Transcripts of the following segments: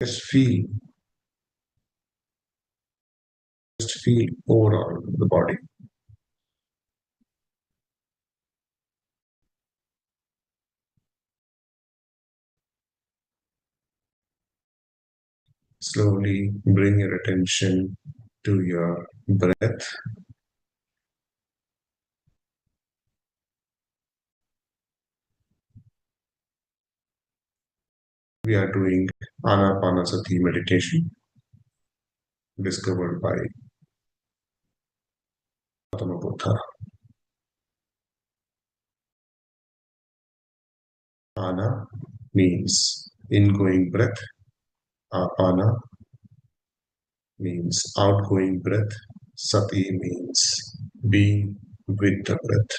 Just feel overall the body. Slowly bring your attention to your breath. We are doing Ana-Pana-Sati Meditation, discovered by Gautama Buddha. Ana means ingoing breath. Apana means outgoing breath. Sati means being with the breath.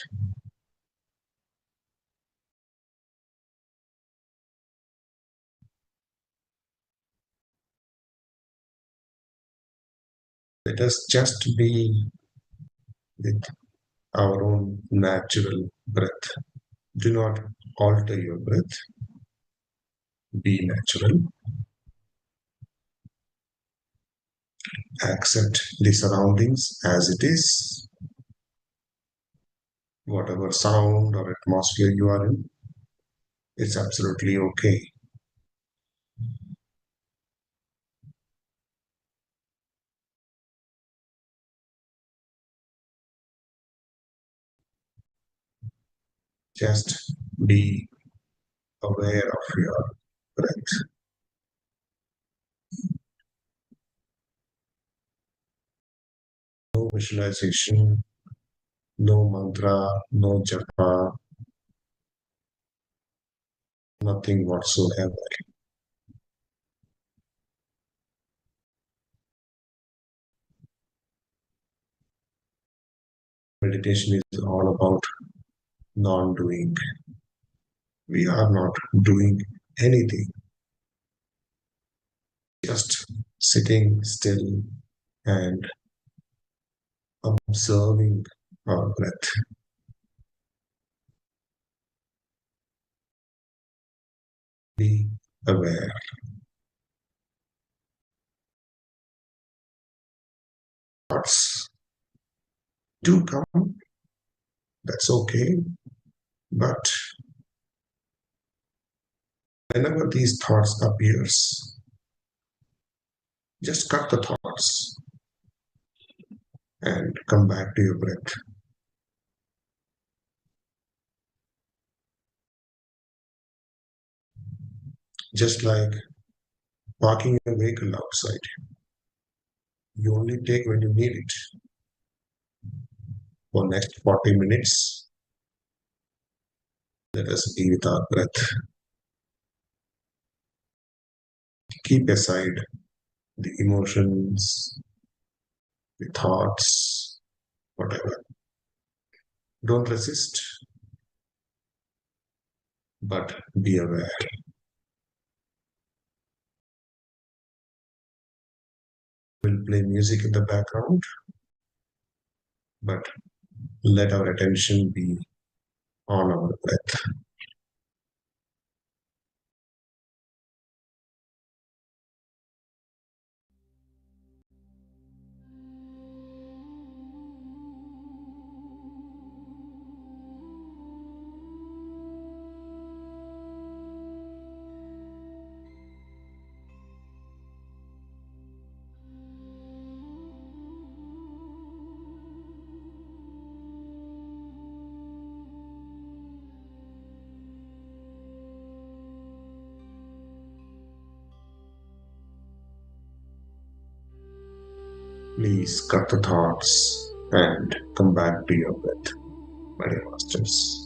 Let us just be with our own natural breath. Do not alter your breath. Be natural. Accept the surroundings as it is. Whatever sound or atmosphere you are in, it's absolutely okay. Just be aware of your breath. No visualization, no mantra, no japa, nothing whatsoever. Meditation is all about non-doing. We are not doing anything, just sitting still and observing our breath. Be aware. Thoughts do come, that's okay, but whenever these thoughts appears, just cut the thoughts and come back to your breath. Just like parking a vehicle outside. You only take when you need it. For next 40 minutes, let us be with our breath. Keep aside the emotions, the thoughts, whatever. Don't resist, but be aware. We'll play music in the background, but let our attention be on our breath. Please cut the thoughts and come back to your breath, my dear masters.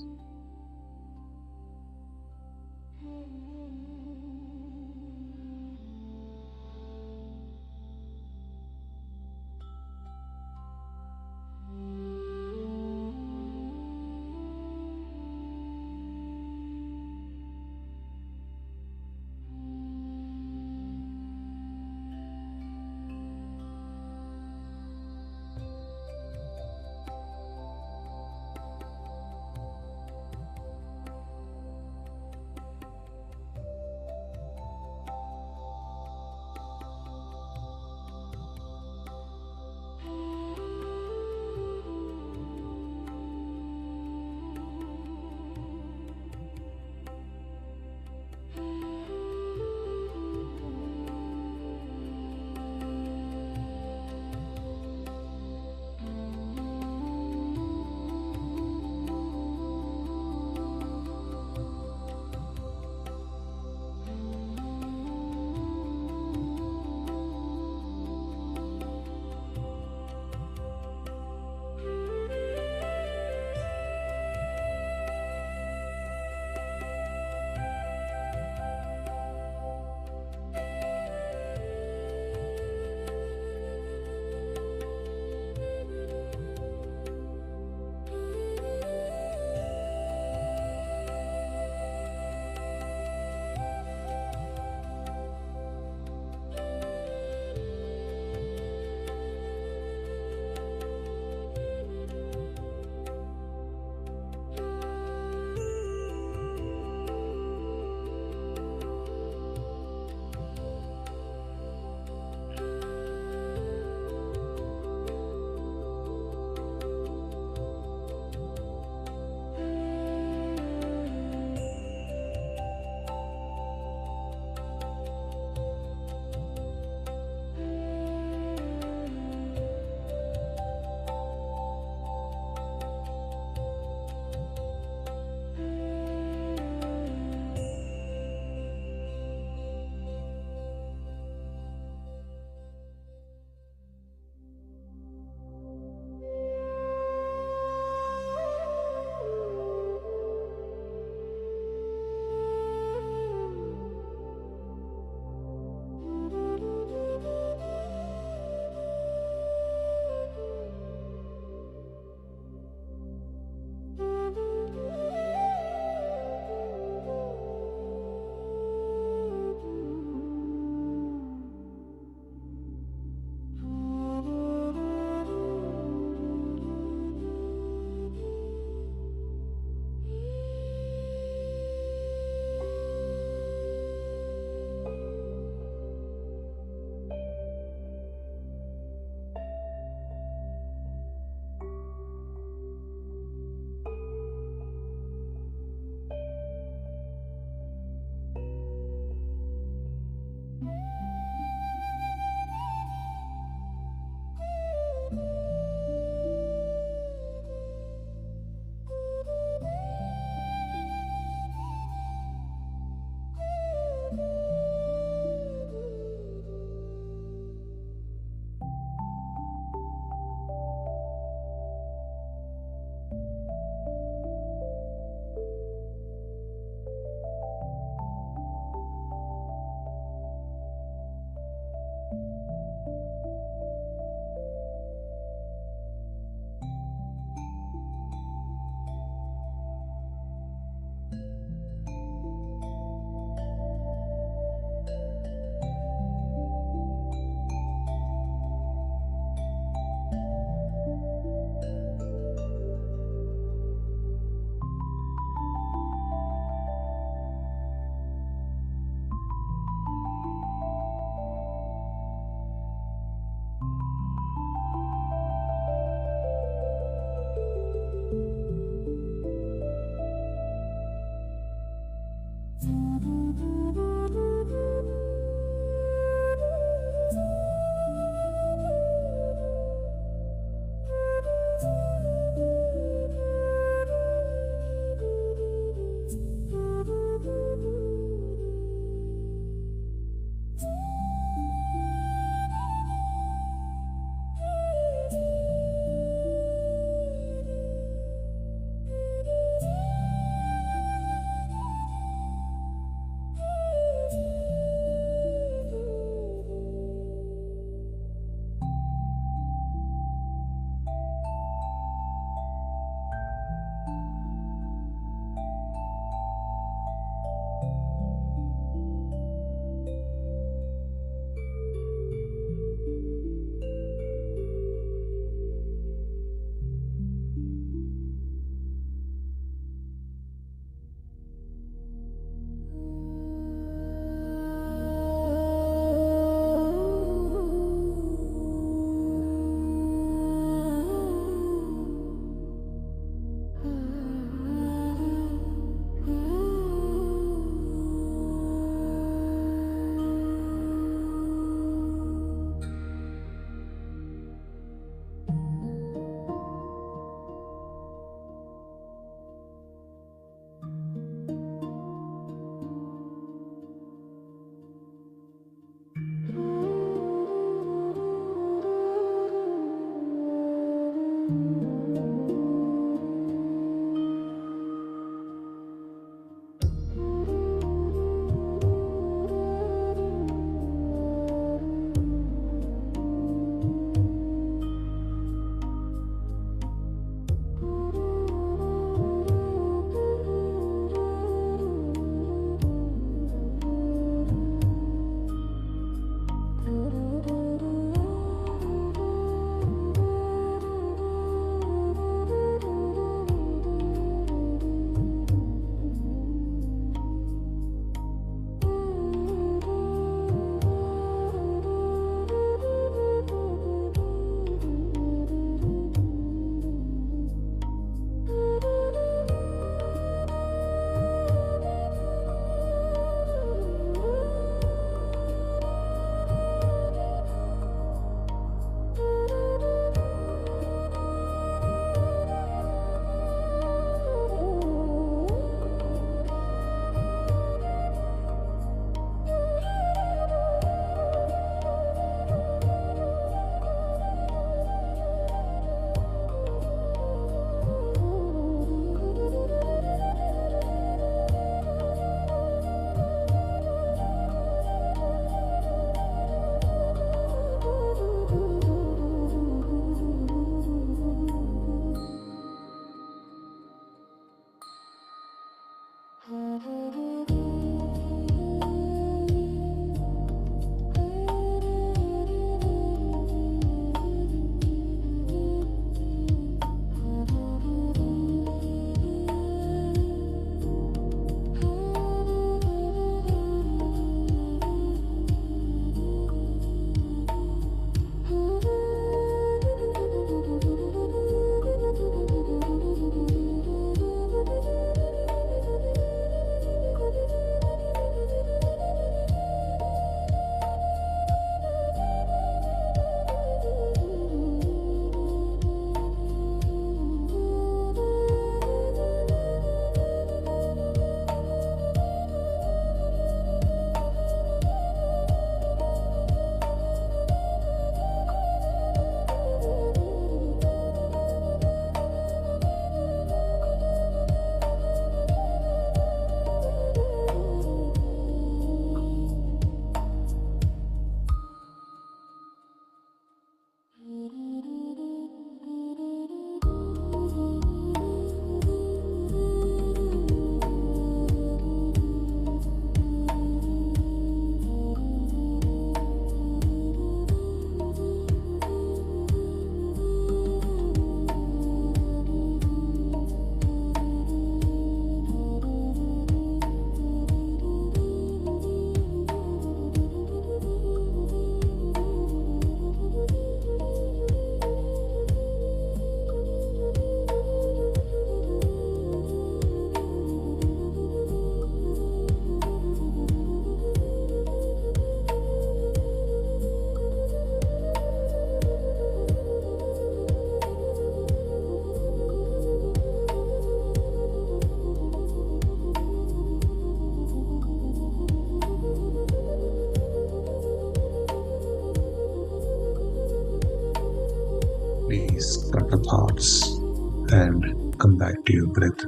and come back to your breath,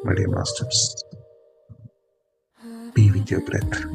my dear masters. Be with your breath.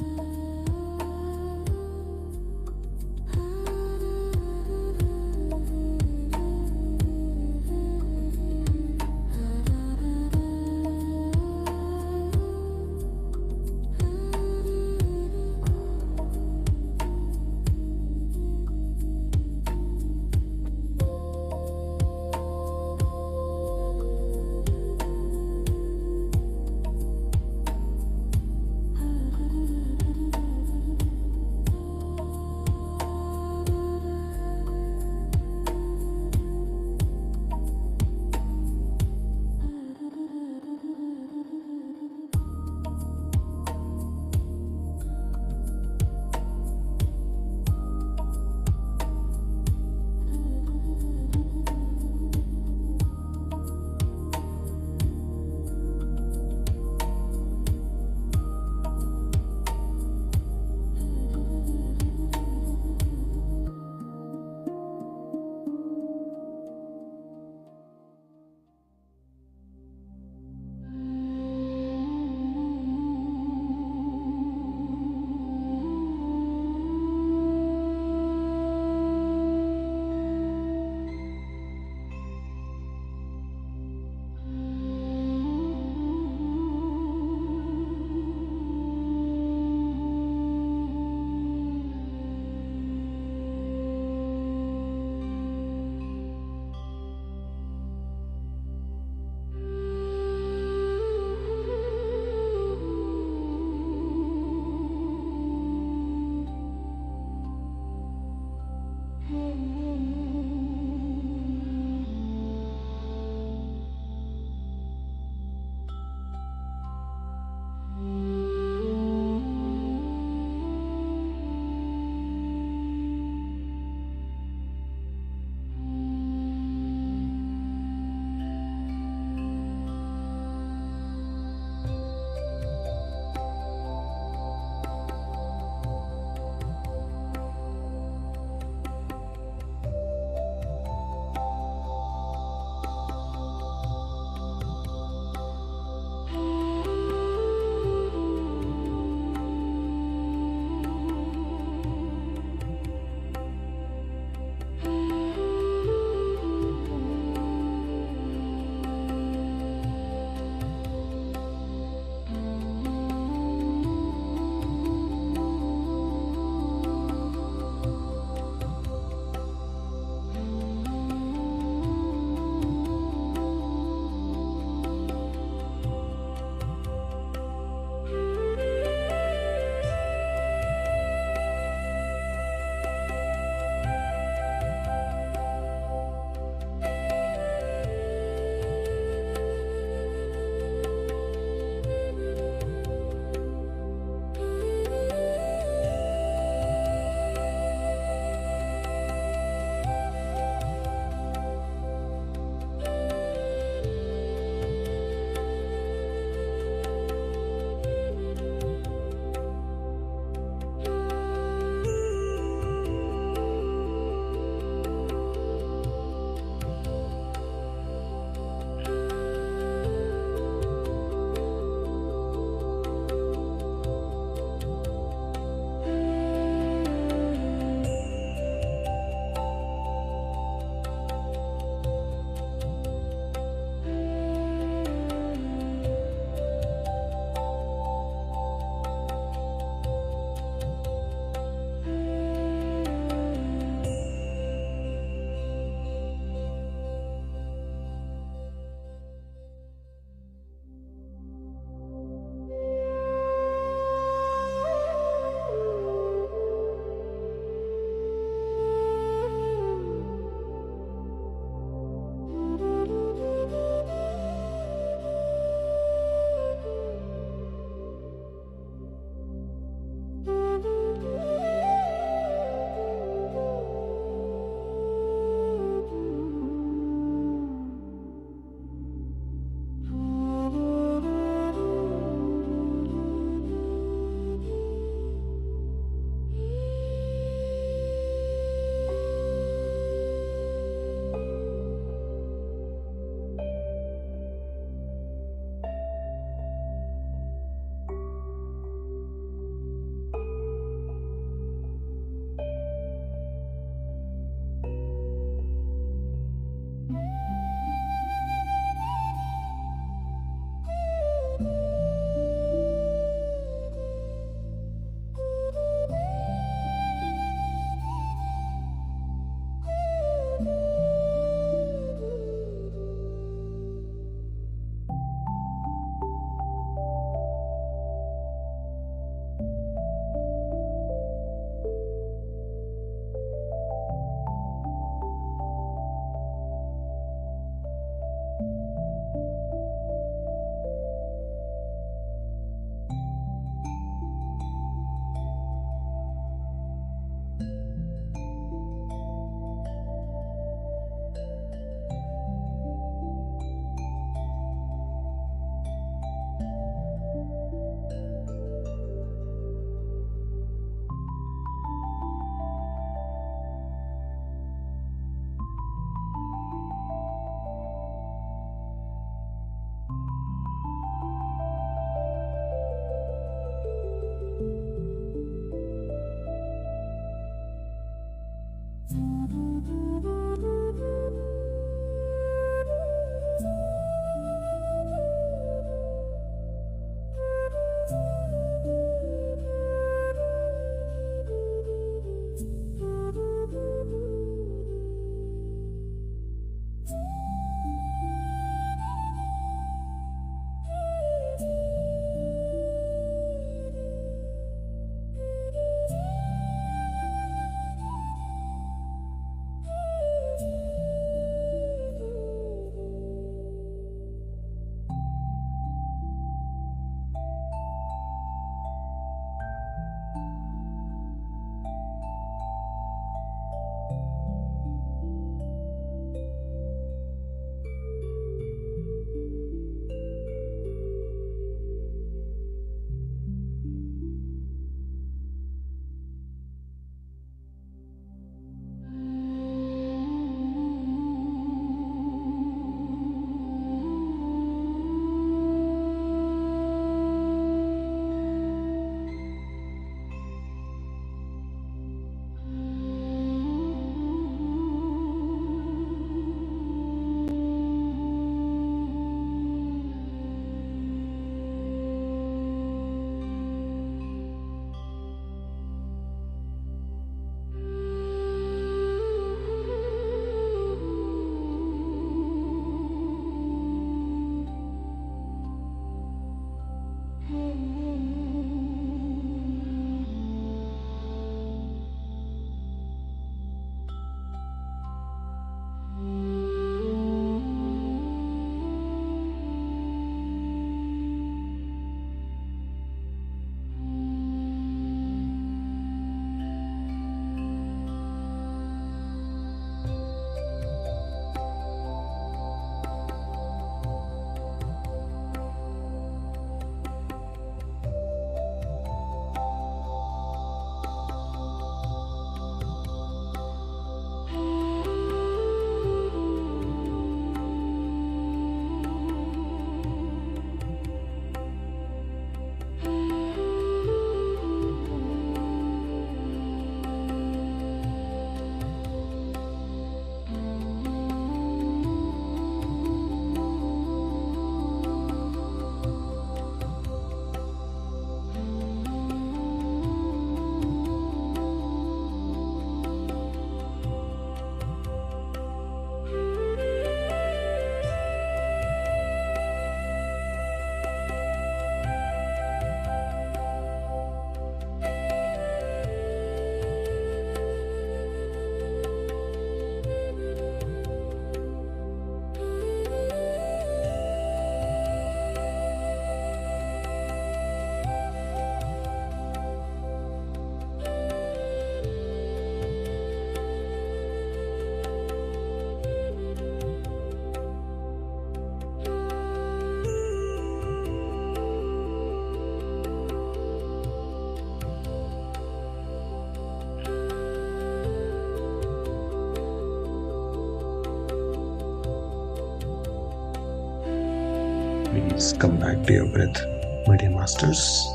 Please come back to your breath, my dear masters.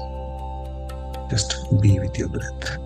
Just be with your breath.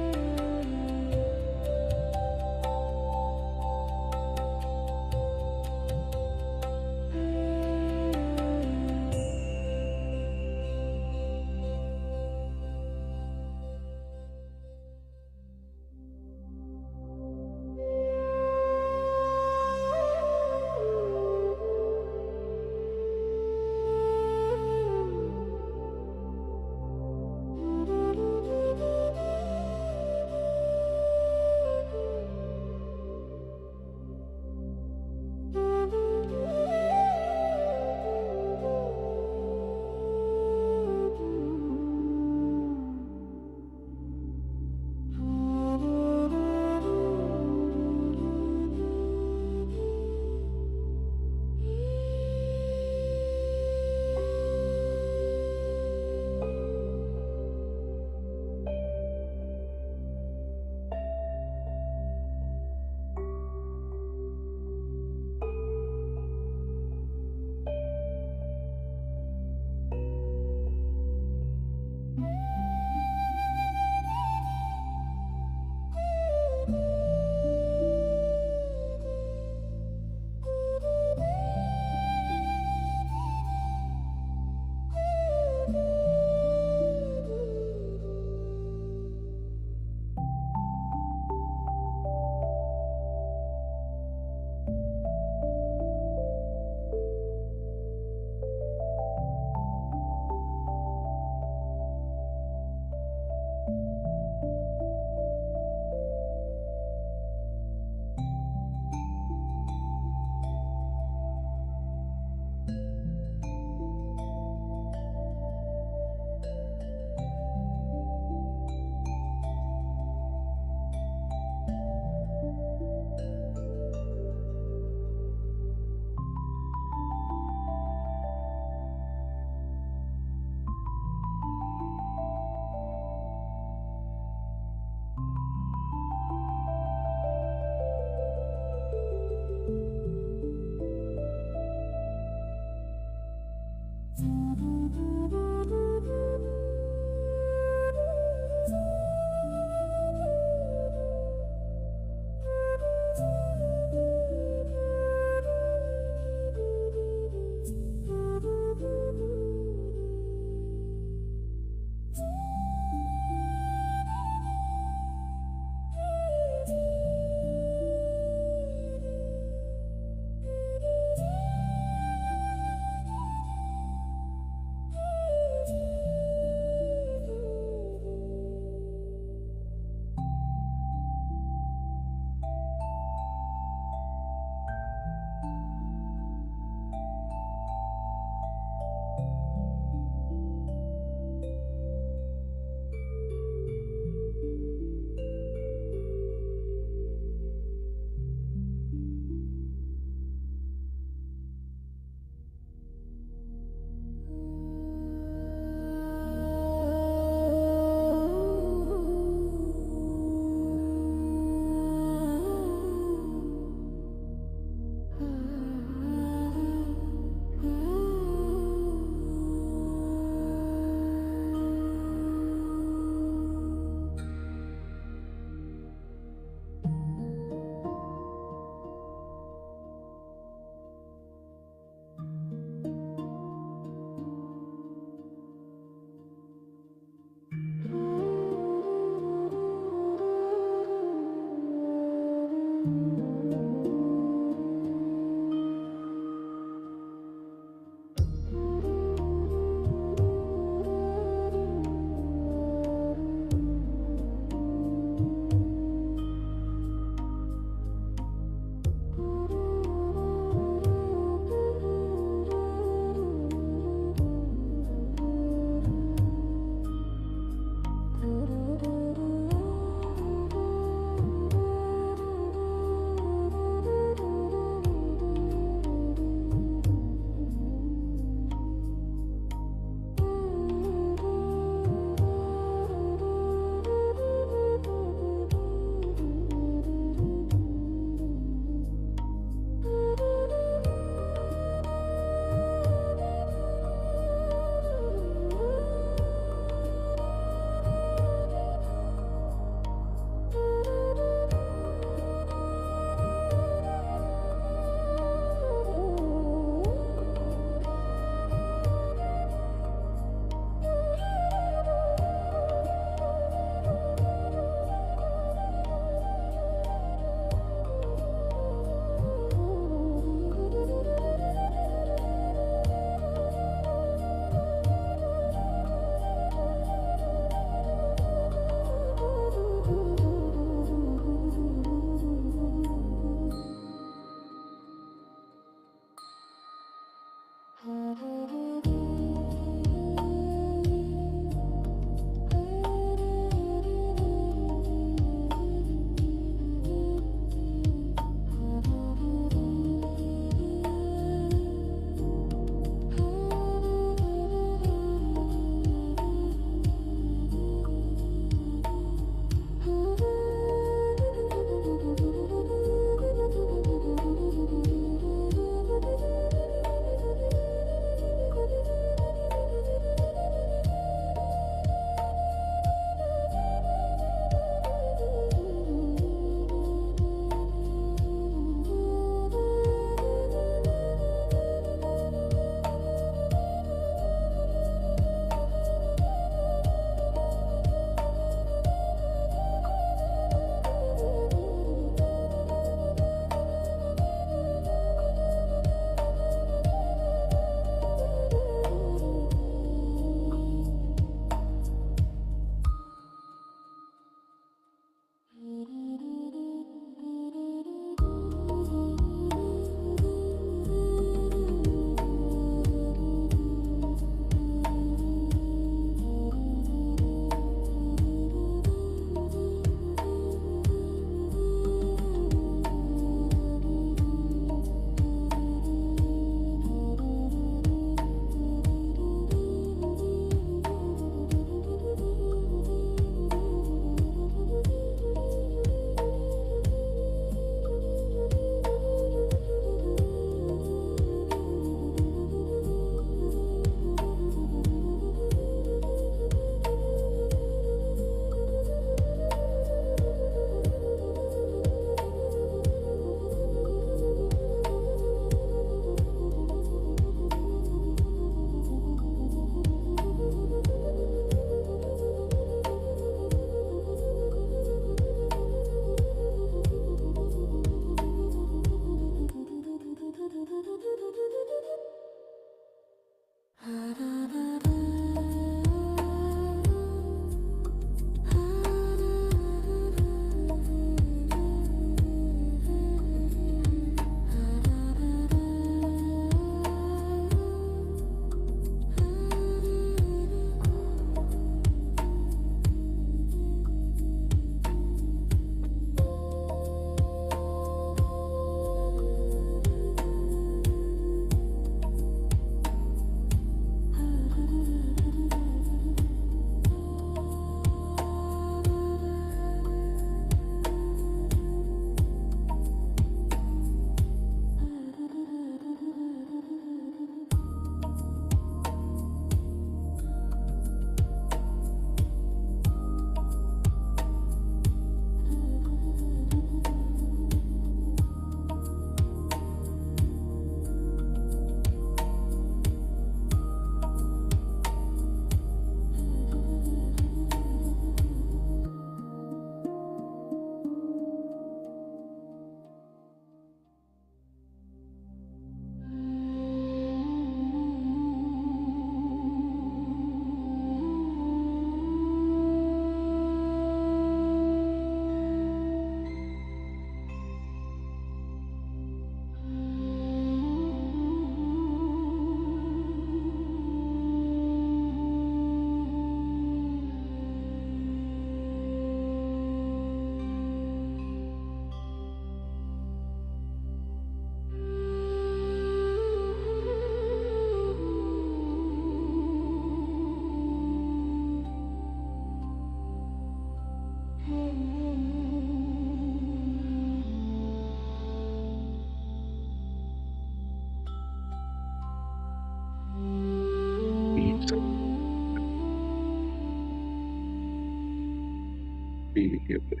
be with your breath.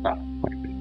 Start my breath.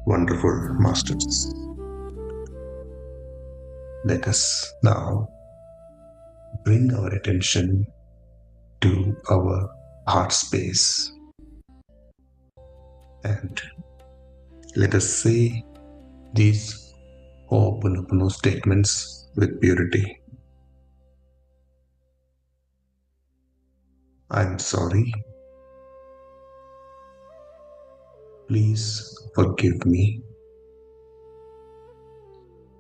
Wonderful, masters. Let us now bring our attention to our heart space and let us say these Ho'oponopono statements with purity. I'm sorry. Please forgive me.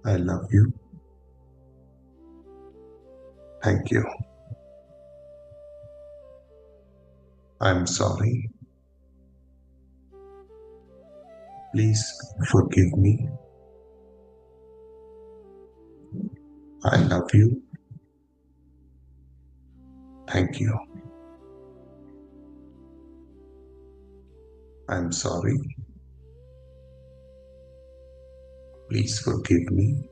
I love you. Thank you. I'm sorry. Please forgive me. I love you. Thank you. I'm sorry. Please forgive me.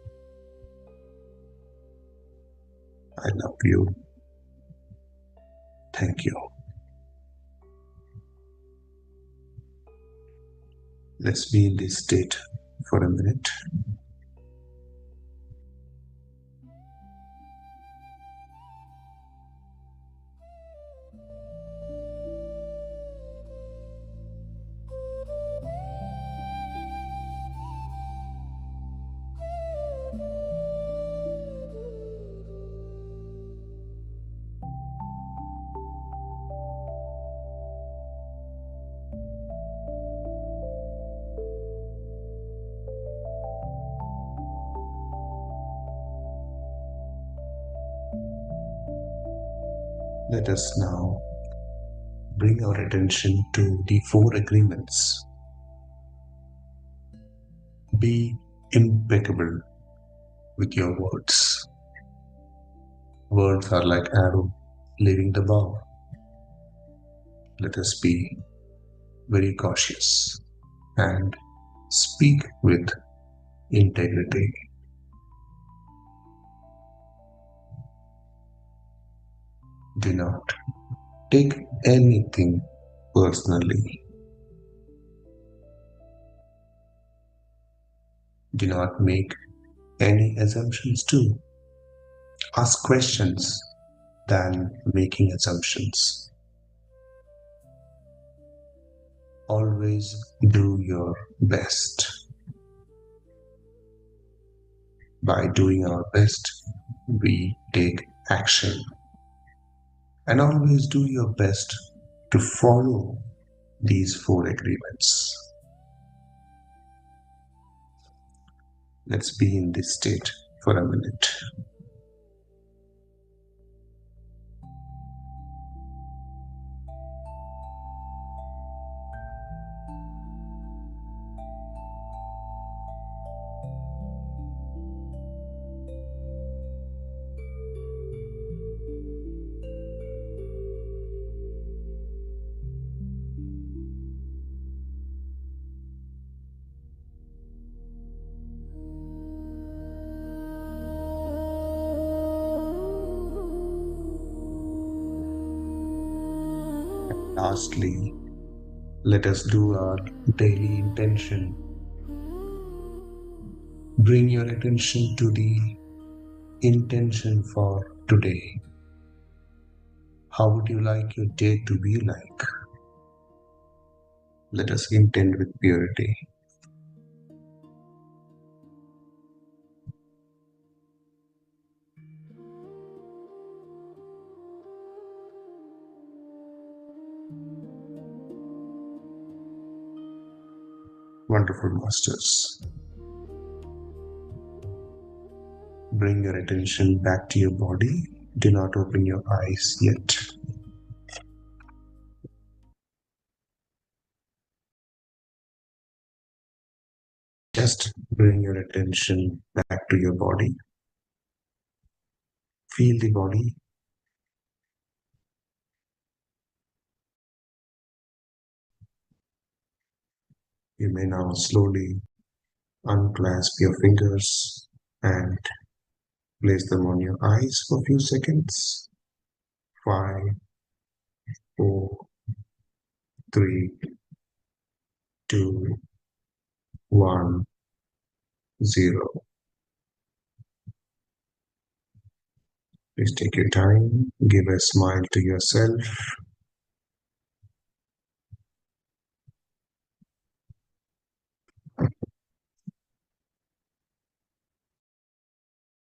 I love you. Thank you. Let's be in this state for a minute. Let us now bring our attention to the four agreements. Be impeccable with your words. Words are like arrow leaving the bow. Let us be very cautious and speak with integrity. Do not take anything personally. Do not make any assumptions too. Ask questions than making assumptions. Always do your best. By doing our best, we take action. And always do your best to follow these four agreements. Let's be in this state for a minute. Lastly, let us do our daily intention. Bring your attention to the intention for today. How would you like your day to be like? Let us intend with purity. Wonderful masters. Bring your attention back to your body. Do not open your eyes yet. Just bring your attention back to your body. Feel the body. You may now slowly unclasp your fingers and place them on your eyes for a few seconds. 5, 4, 3, 2, 1, 0. Please take your time. Give a smile to yourself.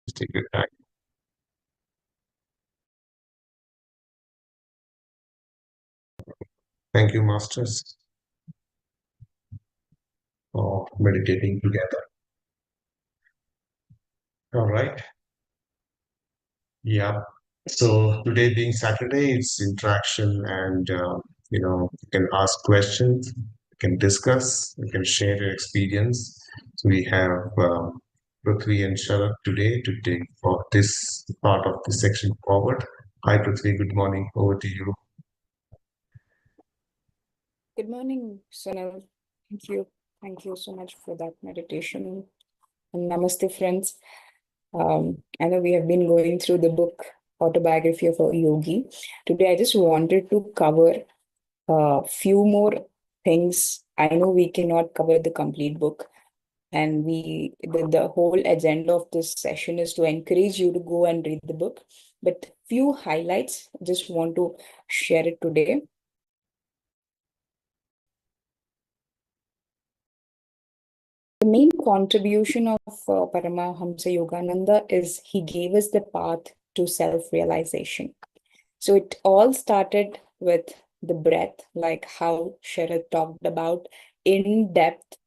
Please take your time. Thank you, masters, for meditating together. All right. Yeah. So today being Saturday, it's interaction and, you can ask questions. can discuss, you can share your experience. So we have Prithvi and Sharat today to take for this part of the section forward. Hi Prithvi, good morning. Over to you. Good morning, Sunil. Thank you. Thank you so much for that meditation. And namaste, friends. I know we have been going through the book Autobiography of a Yogi. Today, I just wanted to cover a few more things. I know we cannot cover the complete book, and the whole agenda of this session is to encourage you to go and read the book. But few highlights, just want to share it today. The main contribution of Paramahamsa Yogananda is he gave us the path to self-realization. So it all started with the breath, like how Sharad talked about in depth,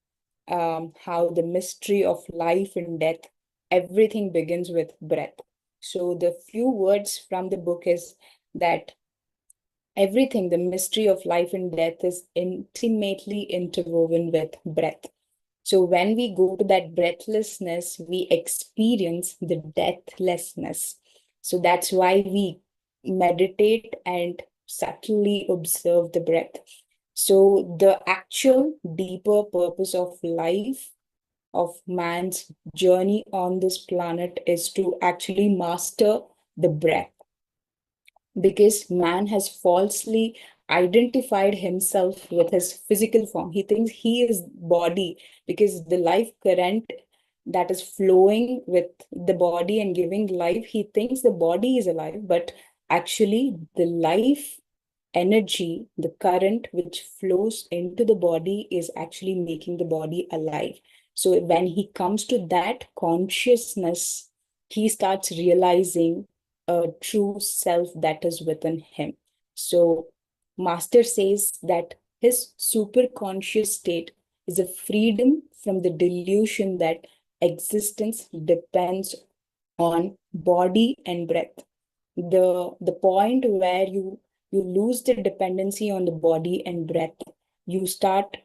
how the mystery of life and death, everything begins with breath. So the few words from the book is that everything, the mystery of life and death is intimately interwoven with breath. So when we go to that breathlessness, we experience the deathlessness. So that's why we meditate and subtly observe the breath. So the actual deeper purpose of life, of man's journey on this planet, is to actually master the breath, because man has falsely identified himself with his physical form. He thinks he is body because the life current that is flowing with the body and giving life, he thinks the body is alive, but actually the life energy, the current which flows into the body, is actually making the body alive. So when he comes to that consciousness, he starts realizing a true self that is within him. So Master says that his superconscious state is a freedom from the delusion that existence depends on body and breath. The point where you lose the dependency on the body and breath, you start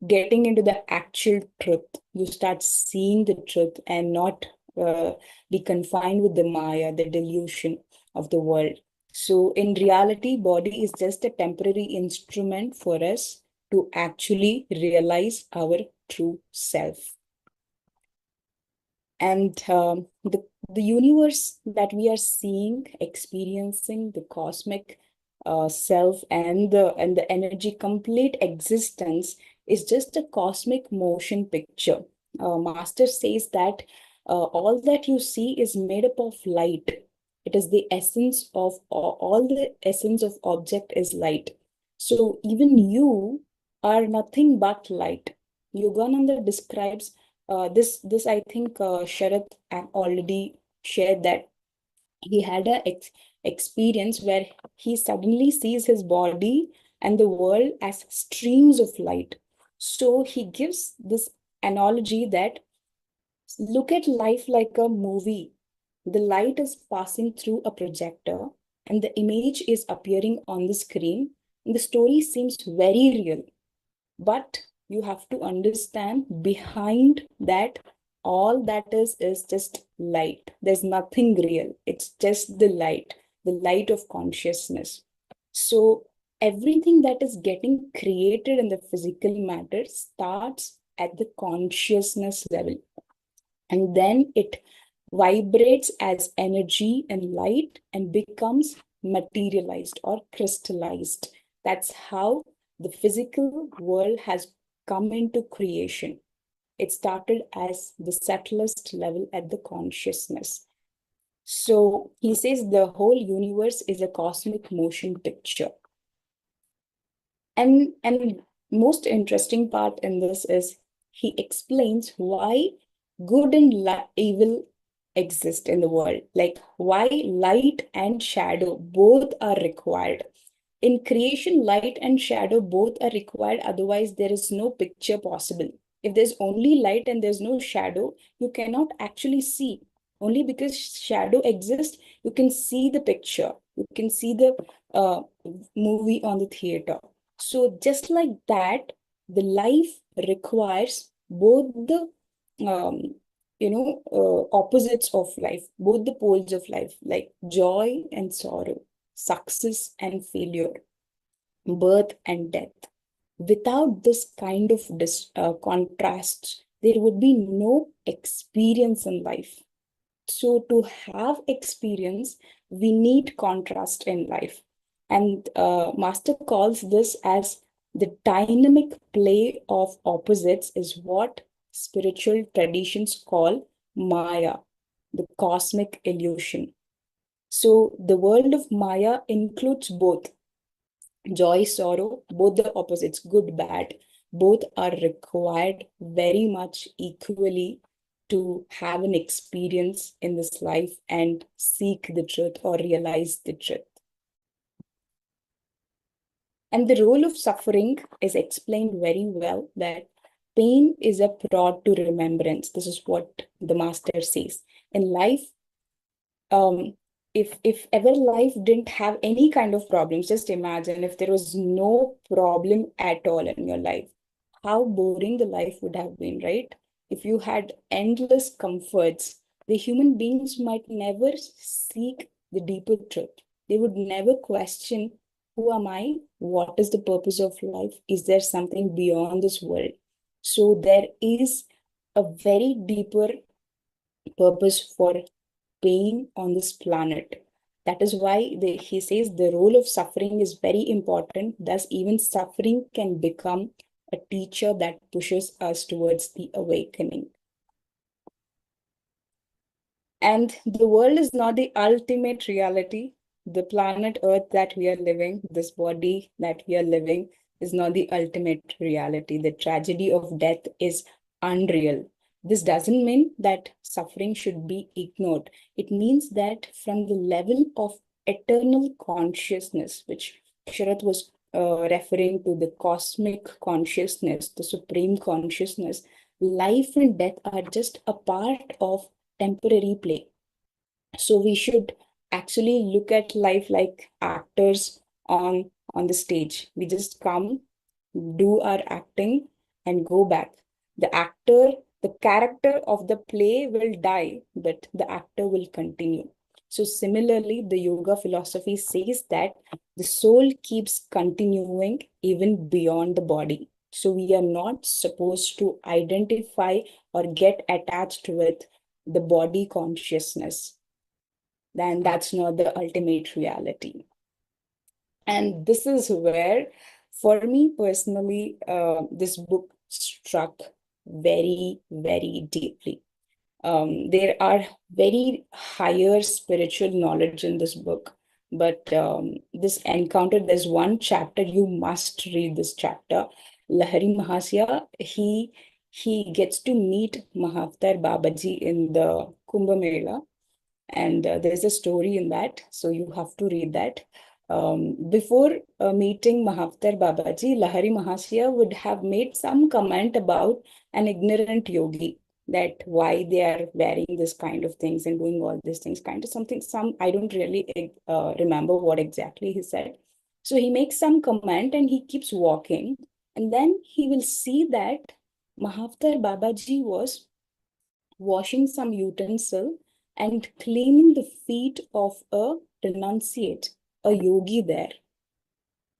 getting into the actual truth. You start seeing the truth and not be confined with the Maya, the delusion of the world. So in reality, body is just a temporary instrument for us to actually realize our true self. And the universe that we are seeing, experiencing, the cosmic self and the energy, complete existence is just a cosmic motion picture. Master says that all that you see is made up of light. It is the essence of all the essence of object is light. So even you are nothing but light. Yogananda describes this I think Sharath already shared that he had a experience where he suddenly sees his body and the world as streams of light. So he gives this analogy that look at life like a movie. The light is passing through a projector and the image is appearing on the screen. And the story seems very real. But you have to understand behind that, all that is just light. There's nothing real. It's just the light of consciousness. So everything that is getting created in the physical matter starts at the consciousness level. And then it vibrates as energy and light and becomes materialized or crystallized. That's how the physical world has come into creation. It started as the subtlest level at the consciousness. So he says the whole universe is a cosmic motion picture. And most interesting part in this is he explains why good and evil exist in the world, like why light and shadow both are required. In creation, light and shadow both are required, otherwise there is no picture possible. If there's only light and there's no shadow, you cannot actually see. Only because shadow exists, you can see the picture, you can see the movie on the theater. So just like that, the life requires both the opposites of life, both the poles of life, like joy and sorrow, success and failure, birth and death. Without this kind of contrasts, there would be no experience in life. So to have experience, we need contrast in life. And Master calls this as the dynamic play of opposites, is what spiritual traditions call Maya, the cosmic illusion. So the world of Maya includes both joy, sorrow, both the opposites, good, bad, both are required very much equally to have an experience in this life and seek the truth or realize the truth. And the role of suffering is explained very well, that pain is a prod to remembrance. This is what the master says. In life, if ever life didn't have any kind of problems, just imagine if there was no problem at all in your life, how boring the life would have been, right? If you had endless comforts, the human beings might never seek the deeper truth. They would never question, who am I? What is the purpose of life? Is there something beyond this world? So there is a very deeper purpose for being on this planet. That is why he says the role of suffering is very important. Thus, even suffering can become a teacher that pushes us towards the awakening. And the world is not the ultimate reality. The planet Earth that we are living, this body that we are living, is not the ultimate reality. The tragedy of death is unreal. This doesn't mean that suffering should be ignored. It means that from the level of eternal consciousness, which Sharath was referring to, the cosmic consciousness, the supreme consciousness, life and death are just a part of temporary play. So we should actually look at life like actors on the stage. We just come, do our acting, and go back. The character of the play will die, but the actor will continue. So similarly, the yoga philosophy says that the soul keeps continuing even beyond the body. So we are not supposed to identify or get attached with the body consciousness. Then that's not the ultimate reality. And this is where, for me personally, this book struck very, very deeply. There are very higher spiritual knowledge in this book, but this encounter, there's one chapter, you must read this chapter. Lahari Mahasya, he gets to meet Mahavtar Babaji in the Kumbh Mela, and there's a story in that, so you have to read that. Before meeting Mahavtar Babaji, Lahari Mahasya would have made some comment about an ignorant yogi, that why they are wearing this kind of things and doing all these things, kind of something, I don't really remember what exactly he said. So he makes some comment and he keeps walking, and then he will see that Mahavtar Babaji was washing some utensil and cleaning the feet of a renunciate, a yogi there.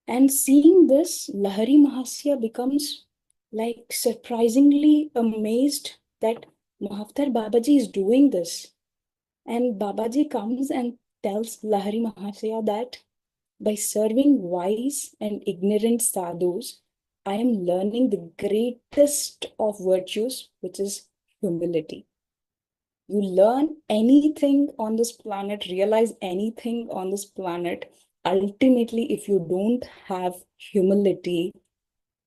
And seeing this, Lahari Mahasya becomes like surprisingly amazed that Mahavtar Babaji is doing this. And Babaji comes and tells Lahari Mahasya that by serving wise and ignorant sadhus, I am learning the greatest of virtues, which is humility. You learn anything on this planet, realize anything on this planet, ultimately, if you don't have humility,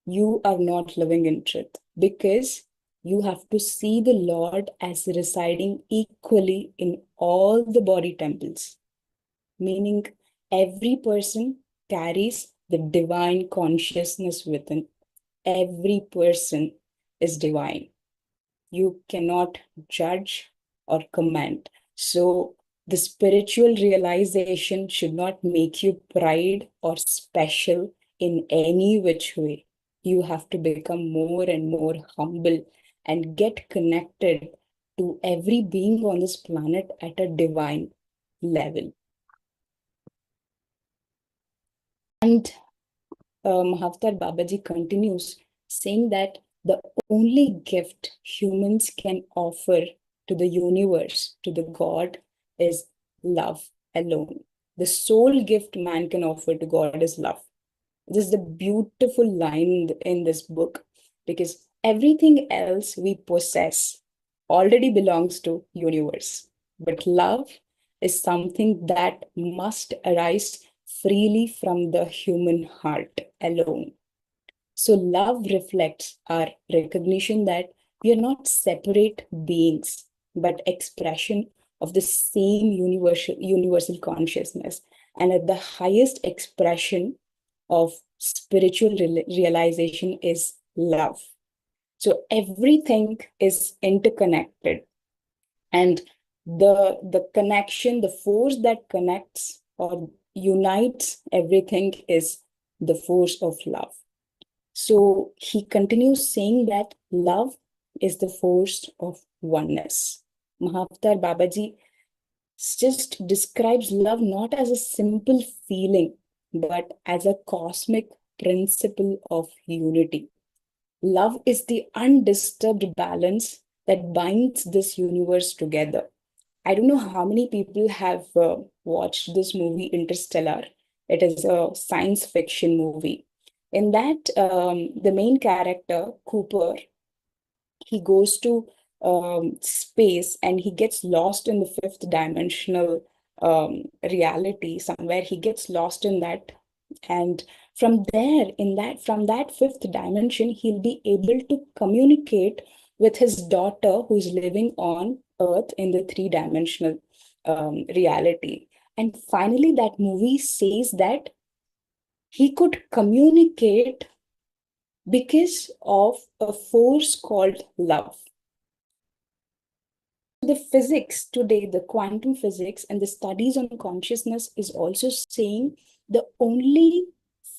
you are not living in truth, because you have to see the Lord as residing equally in all the body temples, meaning every person carries the divine consciousness within. Every person is divine. You cannot judge or comment. So the spiritual realization should not make you pride or special in any which way. you have to become more and more humble and get connected to every being on this planet at a divine level. And Mahavtar Babaji continues saying that the only gift humans can offer to the universe, to the God, is love alone. The sole gift man can offer to God is love. This is the beautiful line in this book, because everything else we possess already belongs to universe. But love is something that must arise freely from the human heart alone. So love reflects our recognition that we are not separate beings, but expression of the same universal consciousness. And at the highest expression of spiritual realization is love. So everything is interconnected, and the connection, the force that connects or unites everything is the force of love. So he continues saying that love is the force of oneness. Mahavtar Babaji just describes love not as a simple feeling, but as a cosmic principle of unity. Love is the undisturbed balance that binds this universe together. I don't know how many people have watched this movie, Interstellar. It is a science fiction movie. In that, the main character, Cooper, he goes to space and he gets lost in the fifth dimensional reality somewhere. He gets lost in that, and from there, from that fifth dimension, he'll be able to communicate with his daughter who's living on Earth in the three-dimensional reality. And finally, that movie says that he could communicate because of a force called love. The physics today, the quantum physics and the studies on consciousness is also saying the only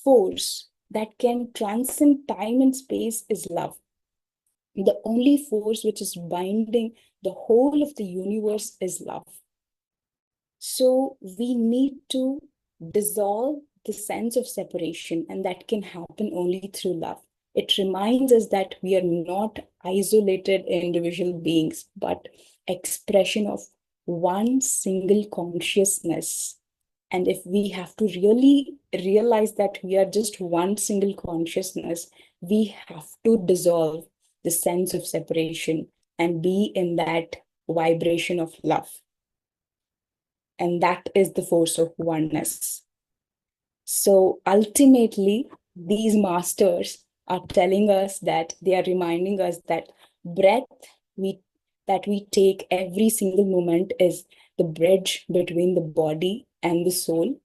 force that can transcend time and space is love. The only force which is binding the whole of the universe is love. So we need to dissolve the sense of separation, and that can happen only through love. It reminds us that we are not isolated individual beings, but expression of one single consciousness. And if we have to really realize that we are just one single consciousness, we have to dissolve the sense of separation and be in that vibration of love. And that is the force of oneness. So ultimately, these masters are telling us that they are reminding us that breath that we take every single moment is the bridge between the body and the soul.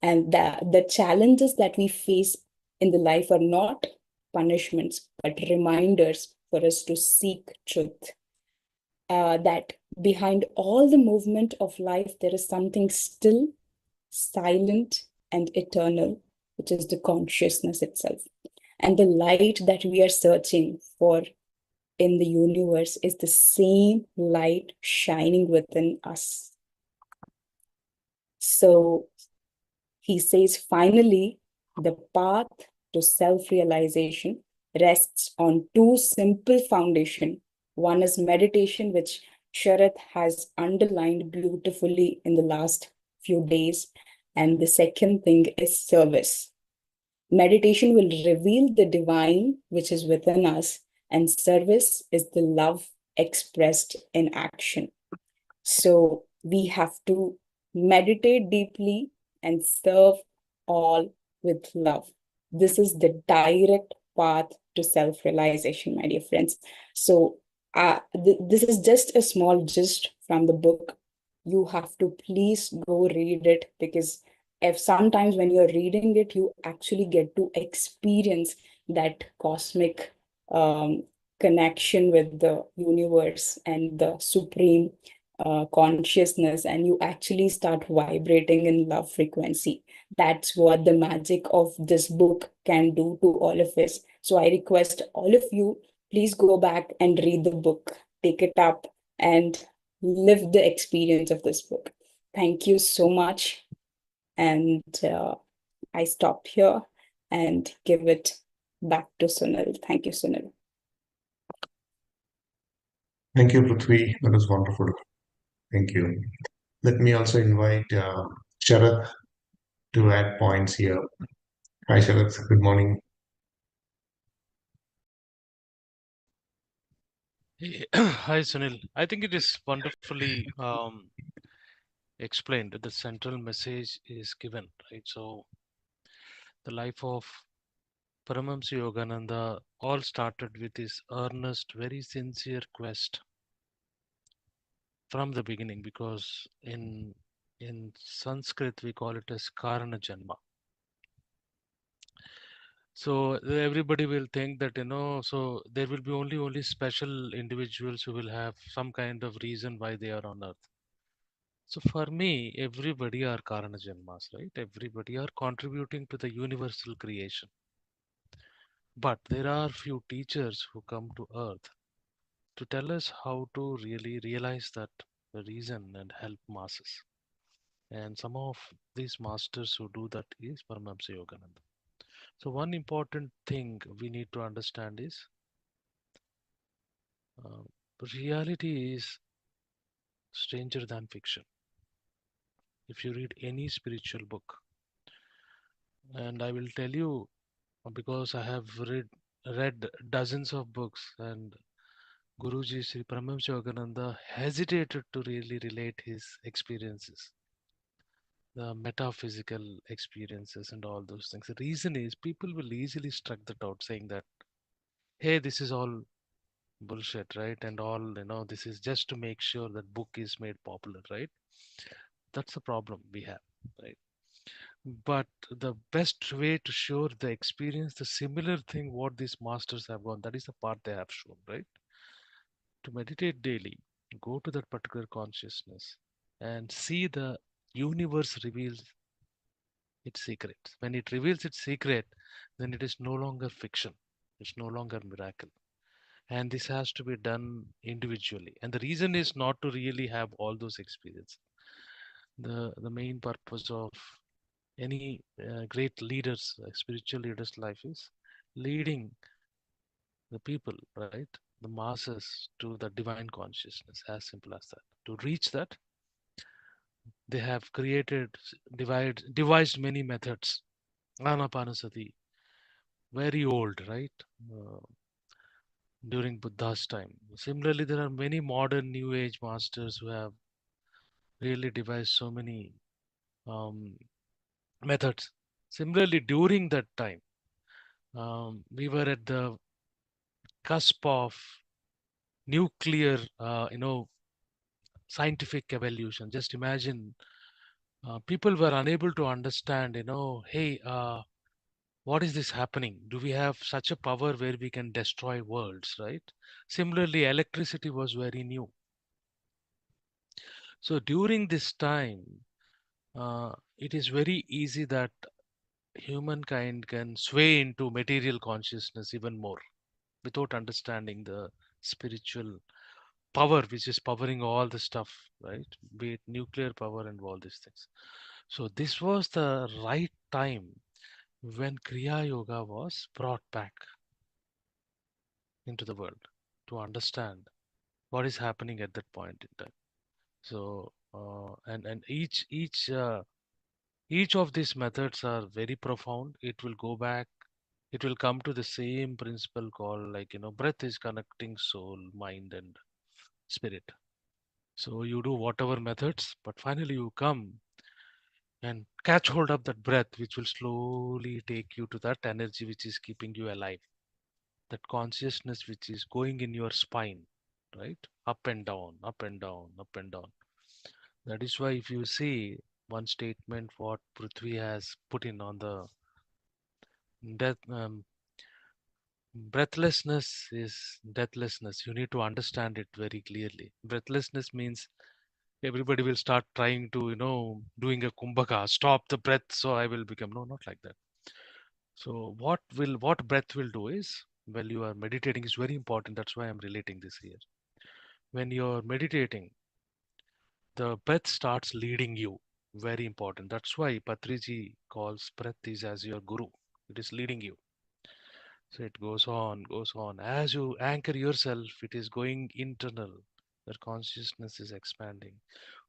And the challenges that we face in the life are not punishments, but reminders for us to seek truth. That behind all the movement of life, there is something still, silent, and eternal, which is the consciousness itself. And the light that we are searching for in the universe is the same light shining within us. So he says, finally, the path to self-realization rests on two simple foundations. One is meditation, which Sharath has underlined beautifully in the last few days. And the second thing is service. Meditation will reveal the divine which is within us, and service is the love expressed in action. So we have to meditate deeply and serve all with love. This is the direct path to self-realization, my dear friends. So this is just a small gist from the book. You have to please go read it, because if sometimes when you're reading it, you actually get to experience that cosmic connection with the universe and the supreme consciousness, and you actually start vibrating in love frequency. That's what the magic of this book can do to all of us. So I request all of you, please go back and read the book, take it up, and live the experience of this book. Thank you so much. And I stop here and give it back to Sunil. Thank you, Sunil. Thank you, Prithvi. That was wonderful. Thank you. Let me also invite Sharath to add points here. Hi, Sharath. Good morning. Hi, Sunil. I think it is wonderfully explained. The central message is given, right? So, the life of Paramahamsa Yogananda all started with his earnest, very sincere quest from the beginning, because in Sanskrit we call it as Karana Janma. So everybody will think that, so there will be only special individuals who will have some kind of reason why they are on earth. So for me, everybody are Karana Janmas, right? Everybody are contributing to the universal creation. But there are few teachers who come to earth to tell us how to really realize that the reason and help masses. And some of these masters who do that is Paramahamsa Yogananda. So one important thing we need to understand is uh, reality is stranger than fiction. If you read any spiritual book, and I will tell you because I have read dozens of books, and Guruji Sri Paramahamsa Yogananda hesitated to really relate his experiences, the metaphysical experiences, and all those things. The reason is people will easily struck that out, saying that, hey, this is all bullshit, right? And all, this is just to make sure that book is made popular, right? That's the problem we have, right? But the best way to show the experience, the similar thing what these masters have gone, that is the part they have shown, right? To meditate daily, go to that particular consciousness and see the universe reveals its secret. When it reveals its secret, then it is no longer fiction, it's no longer miracle. And this has to be done individually. And the reason is not to really have all those experiences. The main purpose of any great leaders, spiritual leaders' life is leading the people, right? The masses to the divine consciousness, as simple as that. To reach that, they have devised many methods. Ana-Pana-Sati, very old, right? Uh, During Buddha's time. Similarly, there are many modern New Age masters who have really devised so many um, methods. Similarly, during that time, we were at the cusp of nuclear, scientific evolution. Just imagine, people were unable to understand, hey, what is this happening? Do we have such a power where we can destroy worlds, right? Similarly, electricity was very new. So during this time, it is very easy that humankind can sway into material consciousness even more without understanding the spiritual power which is powering all the stuff, right? Be it nuclear power and all these things. So this was the right time when Kriya Yoga was brought back into the world to understand what is happening at that point in time. So and each of these methods are very profound. It will go back, it will come to the same principle called, like, breath is connecting soul, mind, and spirit. So you do whatever methods, but finally you come and catch hold of that breath, which will slowly take you to that energy which is keeping you alive, that consciousness which is going in your spine, right? Up and down, up and down, up and down. That is why if you see one statement what Prithvi has put in on the death, breathlessness is deathlessness. You need to understand it very clearly. Breathlessness means everybody will start trying to, doing a kumbhaka, stop the breath, so I will become. No, not like that. So what breath will do is, while you are meditating, is very important. That's why I'm relating this here. When you're meditating, the breath starts leading you. Very important. That's why Patriji calls breath is as your guru. It is leading you. So it goes on, goes on. As you anchor yourself, it is going internal. Your consciousness is expanding.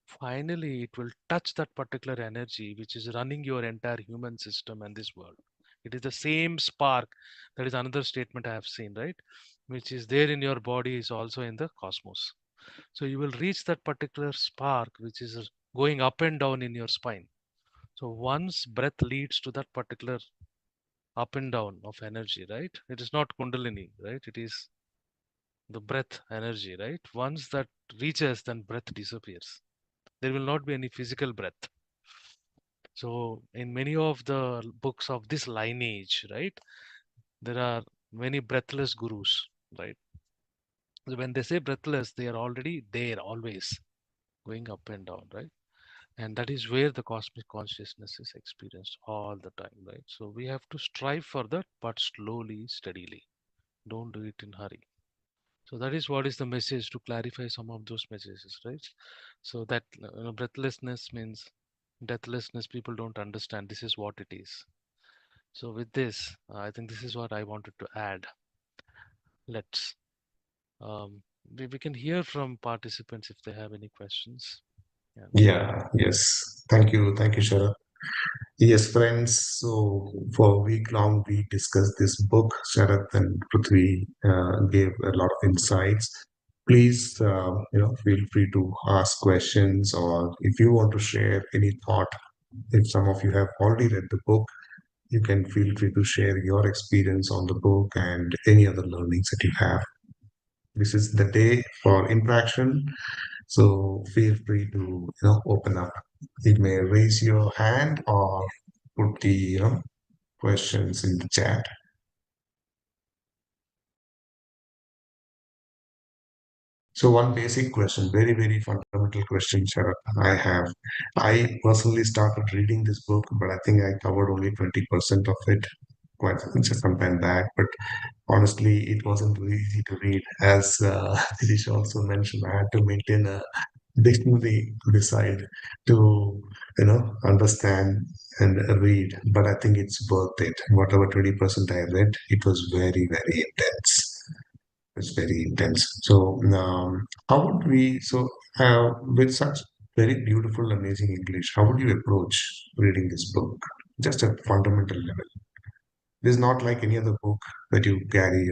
Finally, it will touch that particular energy which is running your entire human system and this world. It is the same spark. That is another statement I have seen, right? Which is there in your body is also in the cosmos. So you will reach that particular spark which is going up and down in your spine. So once breath leads to that particular up and down of energy, right? It is not Kundalini, right? It is the breath energy, right? Once that reaches, then breath disappears. There will not be any physical breath. So in many of the books of this lineage, right, there are many breathless gurus, right? So when they say breathless, they are already there, always going up and down, right? And that is where the cosmic consciousness is experienced all the time, right? So we have to strive for that, but slowly, steadily. Don't do it in hurry. So that is what is the message, to clarify some of those messages, right? So that breathlessness means deathlessness. People don't understand. This is what it is. So with this, I think this is what I wanted to add. Let's we can hear from participants if they have any questions. Yeah. Yeah, yes. Thank you, Sharat. Yes, friends. So for a week long, we discussed this book. Sharat and Prithvi gave a lot of insights. Please, feel free to ask questions, or if you want to share any thought. If some of you have already read the book, you can feel free to share your experience on the book and any other learnings that you have. This is the day for interaction, so feel free to open up. You may raise your hand or put the questions in the chat. So one basic question, very, very fundamental question, Sharat, I have. I personally started reading this book, but I think I covered only 20% of it quite some time back. But honestly, it wasn't very easy to read. As Dinesh also mentioned, I had to maintain a dictionary beside to understand and read. But I think it's worth it. Whatever 20% I read, it was very, very intense. It's very intense. So how would we, so with such very beautiful, amazing English, how would you approach reading this book? Just a fundamental level. This is not like any other book that you carry,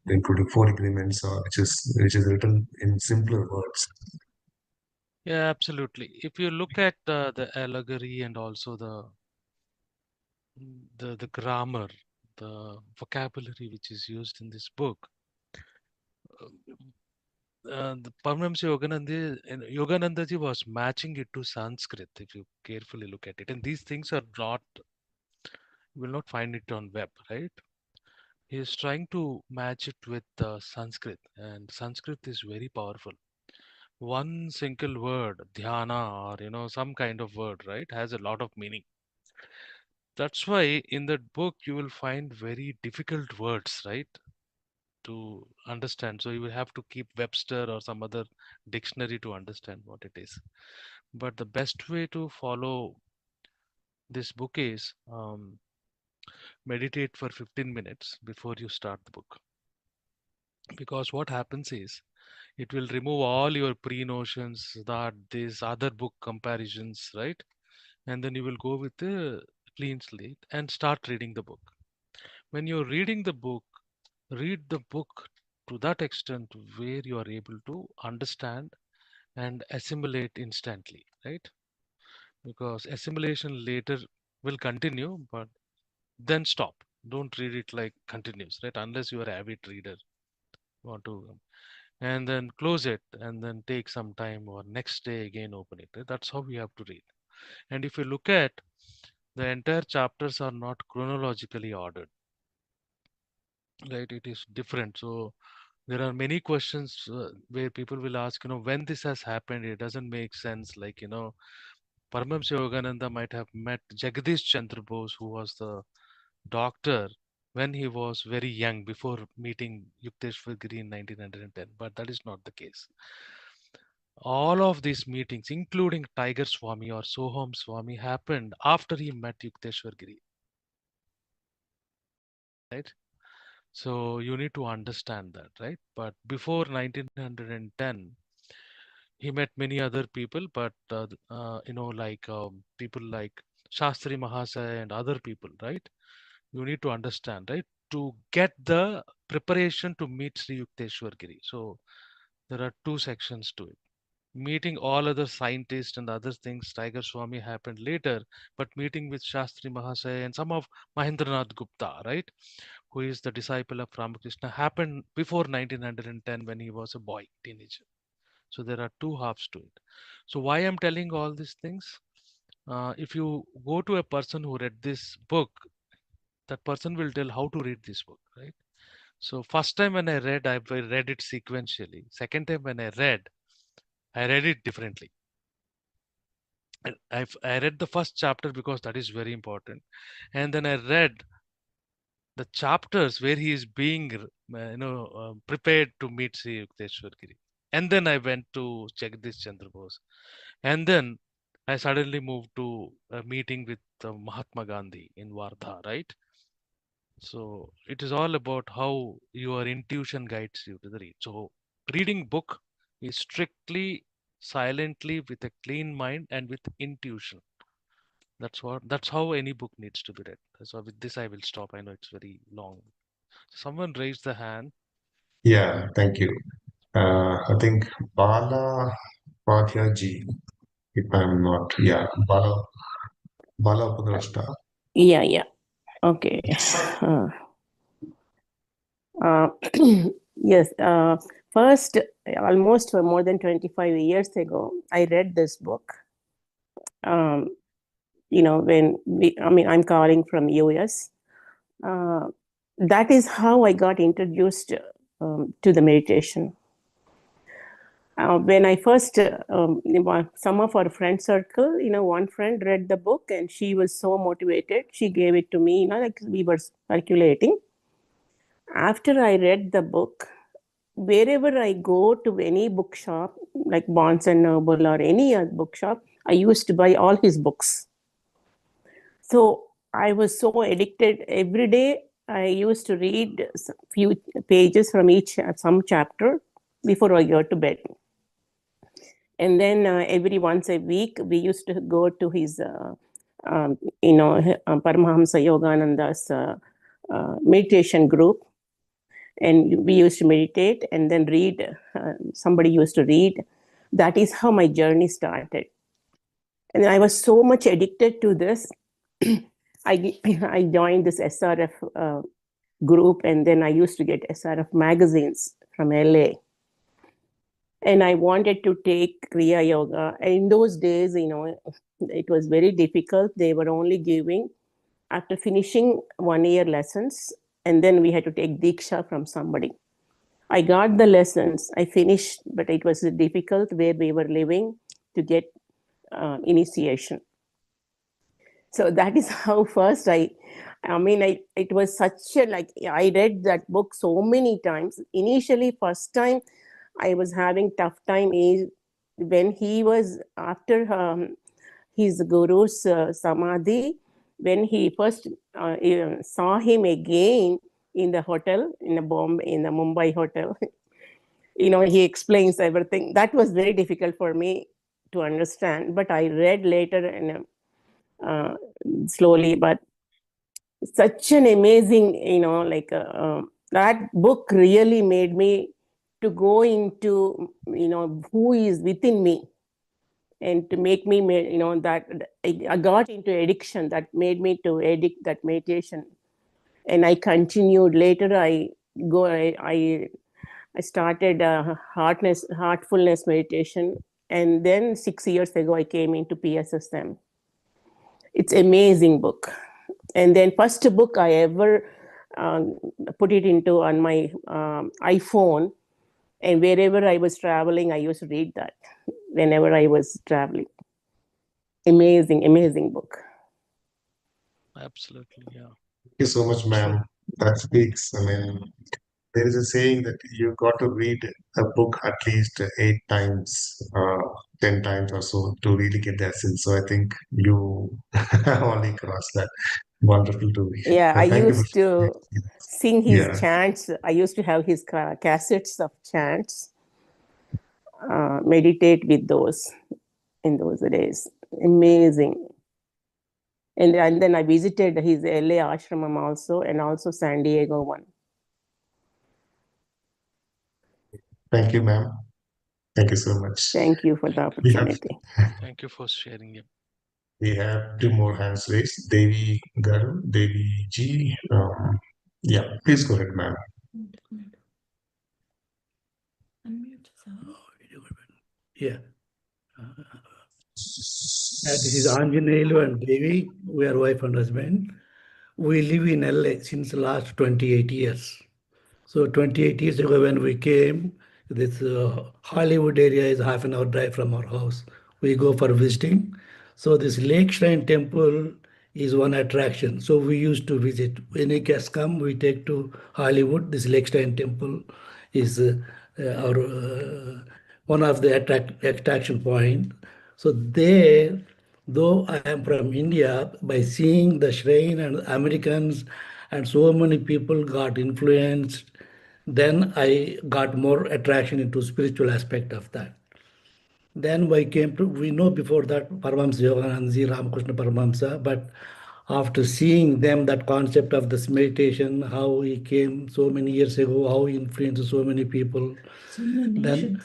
including four agreements, which is written in simpler words. Yeah, absolutely. If you look at the allegory and also the grammar, the vocabulary which is used in this book, the Paramahamsa Yogananda ji was matching it to Sanskrit. If you carefully look at it, and these things are not, you will not find it on web, right? He is trying to match it with Sanskrit, and Sanskrit is very powerful. One single word, dhyana, or some kind of word, right, has a lot of meaning. That's why in that book you will find very difficult words, right, to understand. So you will have to keep Webster or some other dictionary to understand what it is. But the best way to follow this book is meditate for 15 minutes before you start the book. Because what happens is it will remove all your pre-notions, that these other book comparisons, right? And then you will go with a clean slate and start reading the book. When you're reading the book, read the book to that extent where you are able to understand and assimilate instantly, right? Because assimilation later will continue, but then stop. Don't read it like continuous, right? Unless you are an avid reader, want to, and then close it and then take some time or next day again open it. Right? That's how we have to read. And if you look at the entire chapters are not chronologically ordered, right? It is different. So there are many questions where people will ask, when this has happened, it doesn't make sense. Like, Paramahamsa Yogananda might have met Jagadish Chandra Bose, who was the doctor when he was very young before meeting Yukteswar Giri in 1910, but that is not the case. All of these meetings, including Tiger Swami or Soham Swami, happened after he met Yukteswar Giri, right? So you need to understand that, right? But before 1910, he met many other people, but like people like Shastri Mahasaya and other people, right? You need to understand, right? To get the preparation to meet Sri Yukteswar Giri. So there are two sections to it. Meeting all other scientists and other things, Tiger Swami happened later, but meeting with Shastri Mahasaya and some of Mahendranath Gupta, right, who is the disciple of Ramakrishna, happened before 1910 when he was a boy, teenager. So there are two halves to it. So why I'm telling all these things? If you go to a person who read this book, that person will tell how to read this book, right? So first time when I read it sequentially. Second time when I read it differently. I read the first chapter because that is very important, and then I read the chapters where he is being prepared to meet Sri Yukteswar Giri, and then I went to Jagdish Chandra Bose, and then I suddenly moved to a meeting with Mahatma Gandhi in Wardha, right? So it is all about how your intuition guides you to the read. So reading book is strictly silently with a clean mind and with intuition. That's how any book needs to be read. So with this I will stop. I know it's very long. Someone raised the hand. Yeah, thank you. I think Bala Padyaji, if I'm not, yeah, Bala Pudrashta. Yeah. Okay. Uh, yes. First, almost for more than 25 years ago, I read this book. I'm calling from US. That is how I got introduced to the meditation. When I first, some of our friend circle, one friend read the book and she was so motivated. She gave it to me, like we were circulating. After I read the book, wherever I go to any bookshop, like Barnes and Noble or any other bookshop, I used to buy all his books. So I was so addicted. Every day I used to read a few pages from some chapter before I go to bed. And then every once a week, we used to go to his, Paramahamsa Yogananda's meditation group. And we used to meditate and then read. Somebody used to read. That is how my journey started. And I was so much addicted to this. I joined this SRF group, and then I used to get SRF magazines from LA. And I wanted to take Kriya Yoga. And in those days, it was very difficult. They were only giving after finishing 1 year lessons, and then we had to take Diksha from somebody. I got the lessons, I finished, but it was difficult where we were living to get initiation. So that is how first it was such a, I read that book so many times. Initially, first time I was having tough time is when he was after his guru's samadhi, when he first saw him again in the hotel, in the Mumbai hotel. He explains everything. That was very difficult for me to understand, but I read later and slowly, but such an amazing, that book really made me to go into, who is within me, and to make me, that I got into addiction that made me to addict that meditation. And I continued later. I started heartfulness meditation. And then 6 years ago, I came into PSSM. It's an amazing book. And then first book I ever put it into on my iPhone. And wherever I was traveling, I used to read that whenever I was traveling. Amazing book. Absolutely, yeah. you so much, ma'am. That speaks. I mean, there is a saying that you got to read a book at least 8 times, 10 times or so to really get the essence. So I think you only crossed that. Wonderful to read. Yeah, I Thank you for used to sing his yeah. chants. I used to have his cassettes of chants, meditate with those in those days. Amazing. And then I visited his LA ashramam also, and also San Diego one. Thank you, ma'am. Thank you so much. Thank you for the opportunity. Thank you for sharing it. We have 2 more hands raised. Devi Garu, Devi G. Yeah, please go ahead, ma'am. Unmute. Yeah. This is Anjaneyulu and Devi. We are wife and husband. We live in LA since the last 28 years. So 28 years ago when we came, this Hollywood area is half an hour drive from our house. We go for visiting. So this Lake Shrine Temple is one attraction. So we used to visit. When any guests come, we take to Hollywood. This Lake Shrine Temple is our one of the attraction point. So there, though I am from India, by seeing the shrine and Americans and so many people got influenced, then I got more attraction into spiritual aspect of that. Then we know before that Paramahamsa Yoganandaji, Ramakrishna Paramahamsa, but after seeing them, that concept of this meditation, how he came so many years ago, how he influenced so many people, then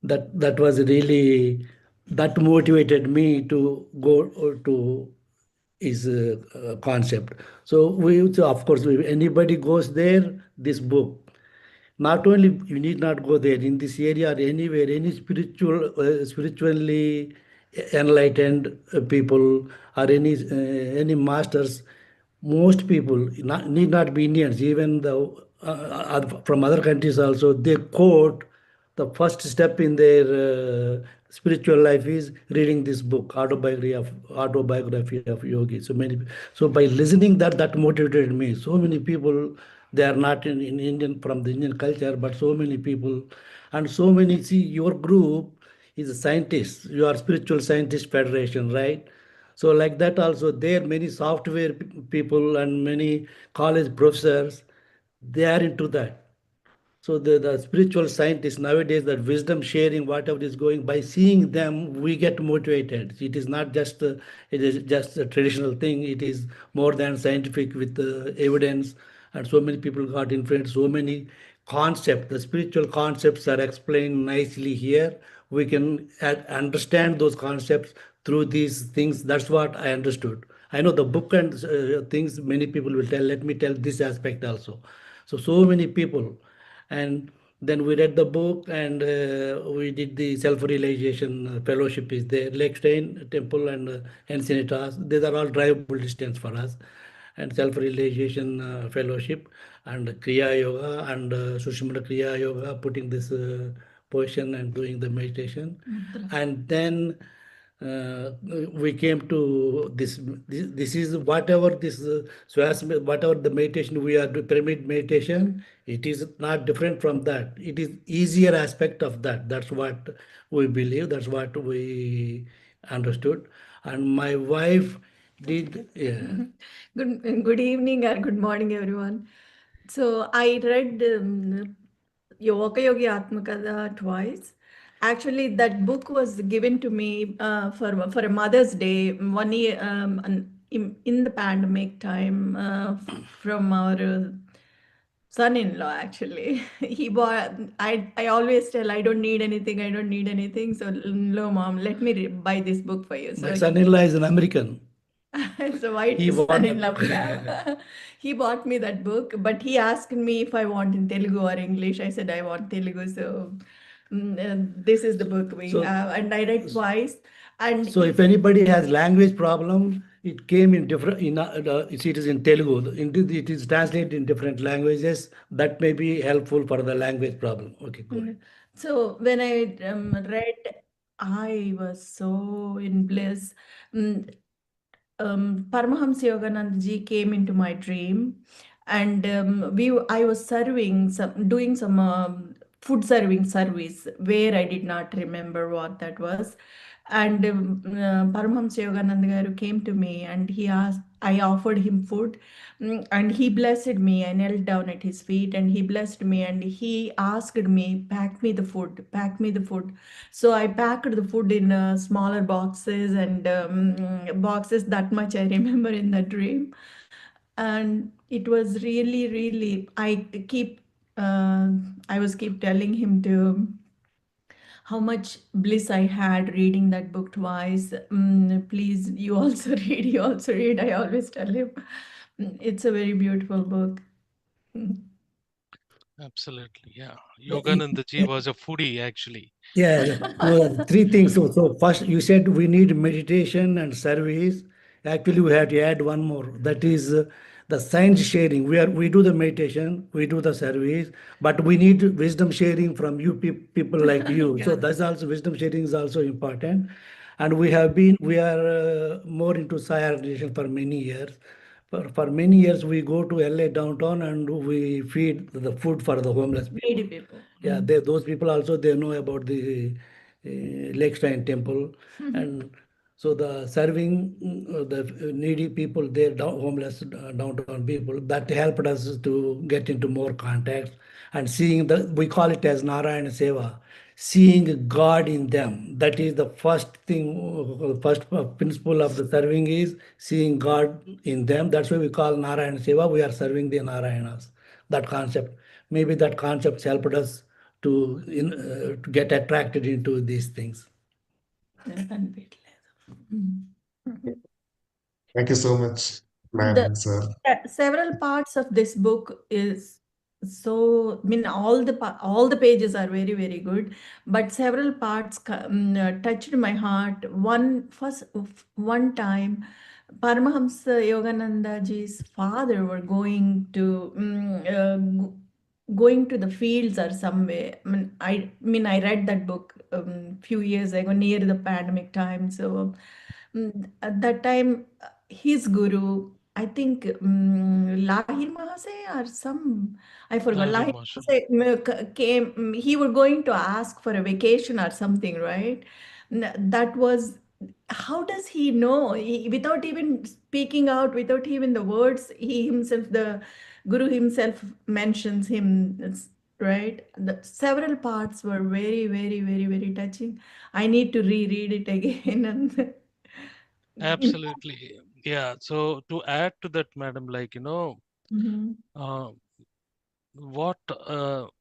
that was really, that motivated me to go to his concept. So of course, if anybody goes there, this book, not only you need not go there in this area or anywhere, any spiritually enlightened people or any masters, most people need not be Indians, even from other countries also, they quote the first step in their spiritual life is reading this book, autobiography of yogi. So by listening that motivated me. So many people, they are not in Indian, from the Indian culture, but so many people, and so many. See, your group is a scientist. You are spiritual scientist federation, right? So like that also, there many software people and many college professors, they are into that. So the spiritual scientists nowadays, that wisdom sharing, whatever is going, by seeing them, we get motivated. It is not just it is just a traditional thing. It is more than scientific with evidence, and so many people got influenced. So many concepts, the spiritual concepts are explained nicely here. We can understand those concepts through these things. That's what I understood. I know the book and things many people will tell. Let me tell this aspect also. So many people. And then we read the book, and we did the self-realization fellowship is there. Lake Shrine Temple and Encinitas, these are all drivable distance for us. And self-realization fellowship and Kriya Yoga and Sushumna Kriya Yoga, putting this position and doing the meditation. And then we came to this. This is whatever this whatever the meditation we are doing, pyramid meditation. It is not different from that. It is easier aspect of that. That's what we believe. That's what we understood. And my wife did. Yeah. Good evening or good morning, everyone. So I read Yoga Yogi Atmakada twice. Actually, that book was given to me for a Mother's Day 1 year in the pandemic time from our son-in-law. Actually, he bought. I always tell I don't need anything. I don't need anything. So no, mom, let me buy this book for you. My So son-in-law is an American. so white He bought son-in-law we the- have. He bought me that book, but he asked me if I want in Telugu or English. I said I want Telugu, so this is the book we So- have, and I read twice. And So if anybody has language problem, it came in different, it is in Telugu. It is translated in different languages. That may be helpful for the language problem. Okay, go ahead. So when I read, I was so in bliss. Paramahamsa Yogananda ji came into my dream, and I was doing some food serving service where I did not remember what that was. And Paramahamsa Yogananda Garu came to me and he asked, I offered him food, and he blessed me. I knelt down at his feet and he blessed me and he asked me, pack me the food, pack me the food. So I packed the food in smaller boxes and boxes. That much I remember in the dream. And it was really, really, uh, I was keep telling him to how much bliss I had reading that book twice. Please, you also read, you also read. I always tell him. It's a very beautiful book. Mm. Absolutely, yeah. Yogananda ji was a foodie, actually. Yeah, no, three things. So first you said we need meditation and service. Actually, we have to add one more. That is the science sharing. We do the meditation, we do the service, but we need wisdom sharing from you people like you. So Yeah. that's also wisdom sharing is also important. And we are more into Sai organization for many years. For many years, we go to LA downtown and we feed the food for the homeless people. Needy people. Yeah, those people also they know about the Lake Shrine Temple, and so the serving the needy people, there homeless downtown people, that helped us to get into more contacts and seeing we call it as Narayana Seva, seeing God in them. That is the first thing, first principle of the serving is seeing God in them. That's why we call Narayana Seva. We are serving the Narayanas. That concept, maybe that concept helped us to get attracted into these things. Thank you so much, ma'am The and sir. several parts of this book is so, I mean, all the pages are very, very good, but several parts touched my heart. One time, Paramahamsa Yogananda ji's father were going to the fields or somewhere. I read that book few years ago near the pandemic time. So at that time, his guru, I think Lahir Mahase or I forgot. Lahir Lahir Mahasaya. Mahase came, he were going to ask for a vacation or something, right? That was, how does he know? Without even speaking out, without even the words, the guru himself mentions him, right? The several parts were very, very, very, very touching. I need to reread it again. And Absolutely. Yeah. So to add to that, madam, Mhm. uh, what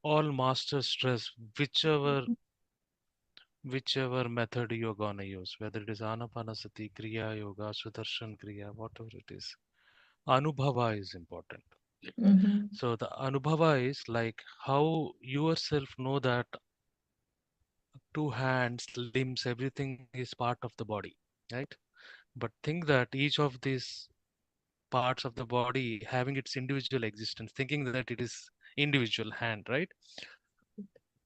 all masters stress, whichever method you're gonna use, whether it is Ana-Pana-Sati, Kriya Yoga, Sudarshan Kriya, whatever it is, Anubhava is important. Mhm. So the Anubhava is like how yourself know that two hands, limbs, everything is part of the body, right? But think that each of these parts of the body having its individual existence, thinking that it is individual hand, right?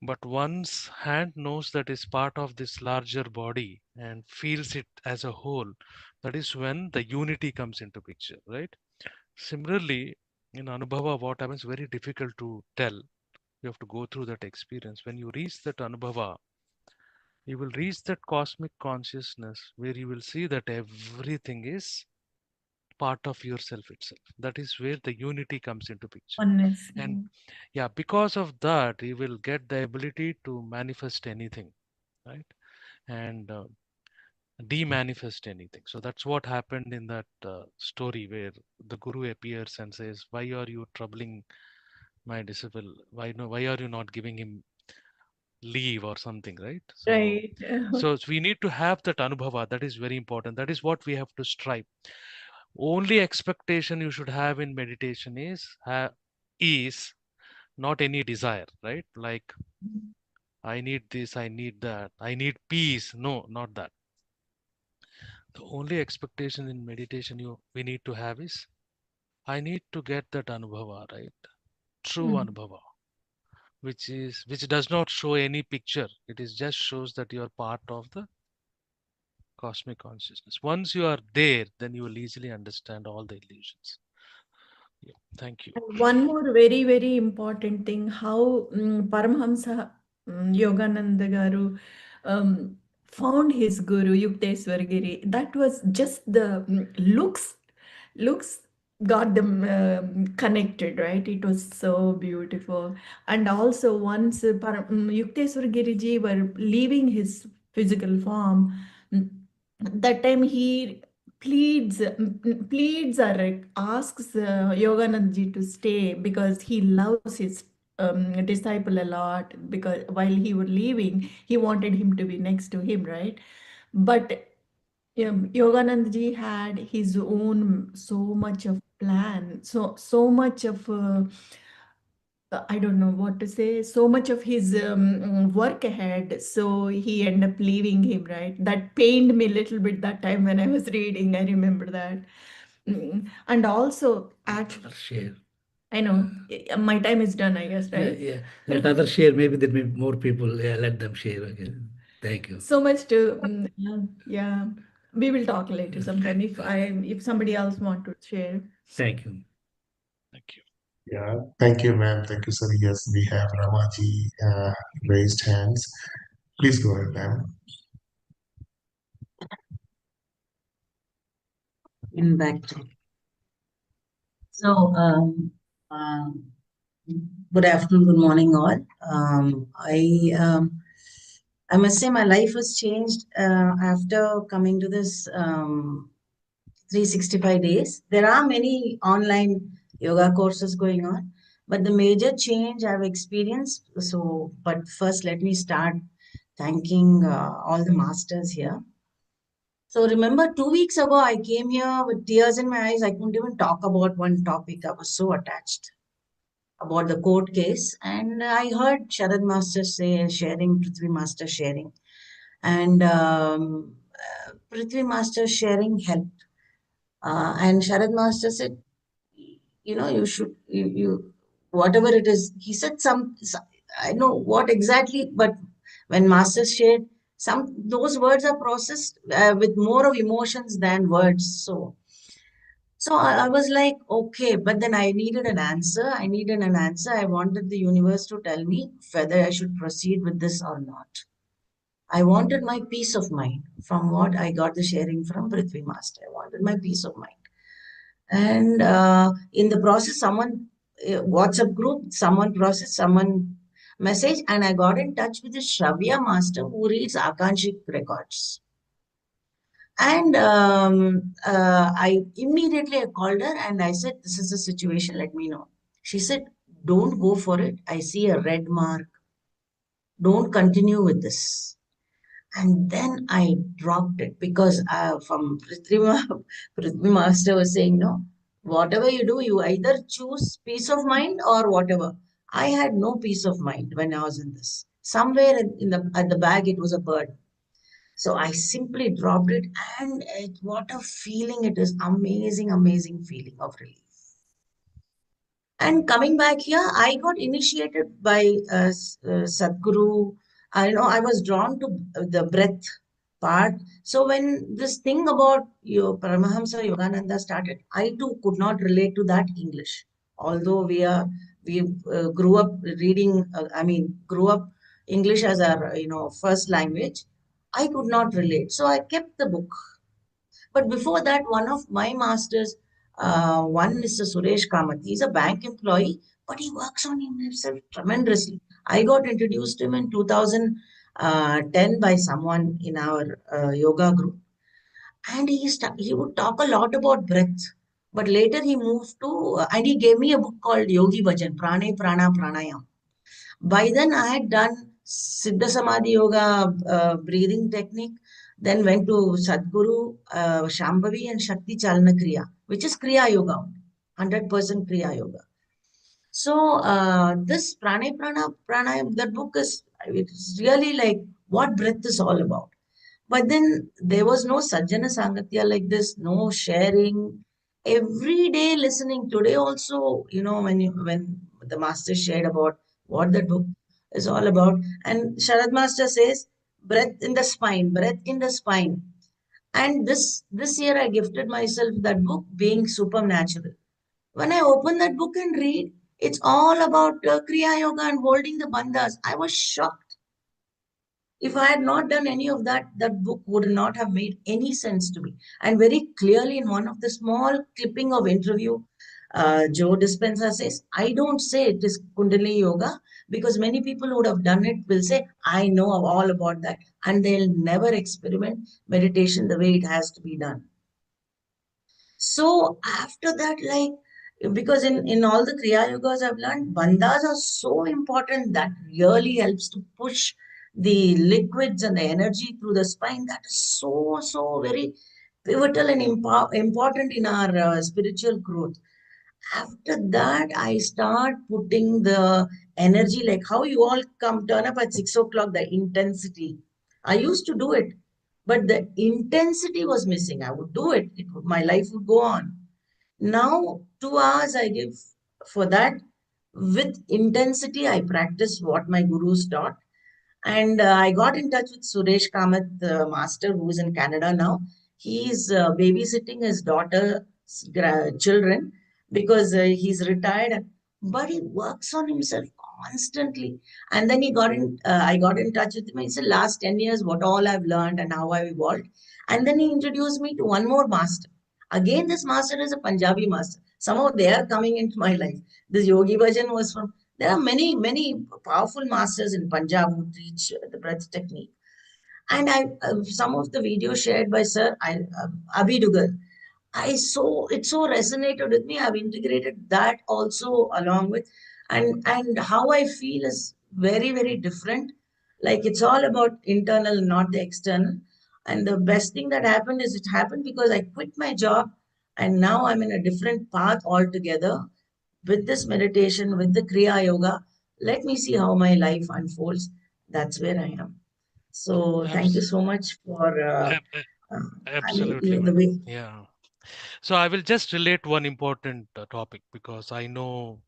But one's hand knows that is part of this larger body and feels it as a whole. That is when the unity comes into picture, right? Similarly, in Anubhava, what happens very difficult to tell. You have to go through that experience. When you reach that Anubhava, you will reach that cosmic consciousness where you will see that everything is part of yourself itself. That is where the unity comes into picture. Oneness. And yeah, because of that, you will get the ability to manifest anything, right? And de-manifest anything. So that's what happened in that story where the guru appears and says, "Why are you troubling my disciple? Why are you not giving him leave or something?" Right? So, Right. so we need to have that anubhava. That is very important. That is what we have to strive. Only expectation you should have in meditation is not any desire, right? Like I need this, I need that, I need peace. No, not that. The only expectation in meditation we need to have is I need to get that anubhava, right? True Mm. anubhava, which does not show any picture. It is just shows that you are part of the cosmic consciousness. Once you are there, then you will easily understand all the illusions. Yeah, thank you. And one more very, very important thing, how Paramhamsa Yogananda Garu found his guru, Yukteswar Giri. That was just the looks got them connected, right? It was so beautiful. And also once Yukteswar Giriji were leaving his physical form, that time he pleads or asks Yoganandji to stay because he loves his disciple a lot, because while he was leaving he wanted him to be next to him, right? But Yoganandji had his own so much of plan, so much of I don't know what to say, so much of his work ahead. So he ended up leaving him, right? That pained me a little bit that time when I was reading. I remember that. And also, Other share. I know my time is done, I guess, Yeah, right? yeah. Let other share. Maybe there may be more people. Yeah, let them share again. Thank you. So much to, yeah. We will talk later sometime if somebody else want to share. Thank you. Thank you. Yeah, thank you, ma'am. Thank you, sir. Yes, we have Ramaji raised hands. Please go ahead, ma'am. In back. So, good afternoon, good morning, all. I must say my life has changed after coming to this 365 days. There are many online yoga courses going on, but the major change I've experienced. So, but first, let me start thanking all the masters here. So remember 2 weeks ago, I came here with tears in my eyes. I couldn't even talk about one topic. I was so attached about the court case. And I heard Sharad Master sharing, Prithvi Master sharing. And Prithvi Master sharing helped. And Sharad Master said, you should, whatever it is, he said I know what exactly, but when Master shared, those words are processed with more of emotions than words. So I was like, okay, but then I needed an answer. I wanted the universe to tell me whether I should proceed with this or not. I wanted my peace of mind from what I got the sharing from Prithvi Master. I wanted my peace of mind. And in the process, someone, WhatsApp group, someone message, and I got in touch with the Shravya Master who reads Akanshik records. And I immediately called her and I said, this is the situation, let me know. She said, don't go for it. I see a red mark. Don't continue with this. And then I dropped it because from Prithvi Master was saying, no, whatever you do, you either choose peace of mind or whatever. I had no peace of mind when I was in this. Somewhere at the back, it was a bird. So I simply dropped it, and what a feeling it is. Amazing, amazing feeling of relief. And coming back here, I got initiated by Sadhguru. I was drawn to the breath part. So when this thing about Paramahamsa Yogananda started, I too could not relate to that English. Although we grew up reading, grew up English as our first language, I could not relate. So I kept the book. But before that, one of my masters, one Mr. Suresh Kamath, he's a bank employee, but he works on himself tremendously. I got introduced to him in 2010 by someone in our yoga group. And he would talk a lot about breath. But later he moved to, and he gave me a book called Yogi Bhajan, Prane Prana Pranayam. By then, I had done Siddha Samadhi Yoga breathing technique, then went to Sadhguru, Shambhavi and Shakti Chalana Kriya, which is Kriya Yoga, 100% Kriya Yoga. So this Prane Prana Pranayam, that book it's really like what breath is all about. But then there was no Sajjana Sangatya like this, no sharing, every day listening. Today also, when the master shared about what the book is all about, and Sharad Master says, breath in the spine, breath in the spine. And this year I gifted myself that book, Being Supernatural. When I opened that book and read, it's all about Kriya Yoga and holding the bandhas. I was shocked. If I had not done any of that, that book would not have made any sense to me. And very clearly, in one of the small clipping of interview, Joe Dispenza says, I don't say it is Kundalini Yoga because many people who would have done it will say, I know all about that. And they'll never experiment meditation the way it has to be done. So after that, like, because in all the Kriya Yogas I've learned, bandhas are so important that really helps to push the liquids and the energy through the spine. That is so very pivotal and important in our spiritual growth. After that, I start putting the energy, like how you all turn up at 6 o'clock, the intensity. I used to do it, but the intensity was missing. I would do it, my life would go on. Now, 2 hours I give for that. With intensity, I practice what my gurus taught. And I got in touch with Suresh Kamath, the master who is in Canada now. He is babysitting his daughter's children because he's retired, but he works on himself constantly. And then I got in touch with him. He said, last 10 years, what all I've learned and how I've evolved. And then he introduced me to one more master. Again, this master is a Punjabi master. Somehow they are coming into my life. This Yogi Bhajan was from, there are many powerful masters in Punjab who teach the breath technique. And some of the videos shared by Sir Abhi Dugal, it so resonated with me. I've integrated that also along with, and how I feel is very different. Like it's all about internal, not the external. And the best thing that happened is it happened because I quit my job and now I'm in a different path altogether with this meditation, with the Kriya Yoga. Let me see how my life unfolds. That's where I am. So thank you so much for Absolutely, the madam. way. Yeah. So I will just relate one important topic because I know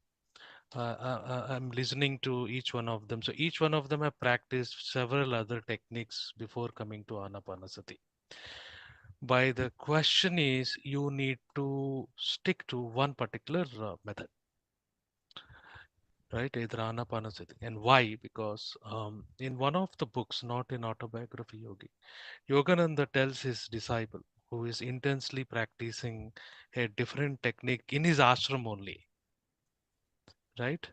I'm listening to each one of them. So each one of them have practiced several other techniques before coming to Ana-Pana-Sati. By the question is, you need to stick to one particular method, right? Either Ana-Pana-Sati. And why? Because in one of the books, not in Autobiography Yogi, Yogananda tells his disciple who is intensely practicing a different technique in his ashram only, right?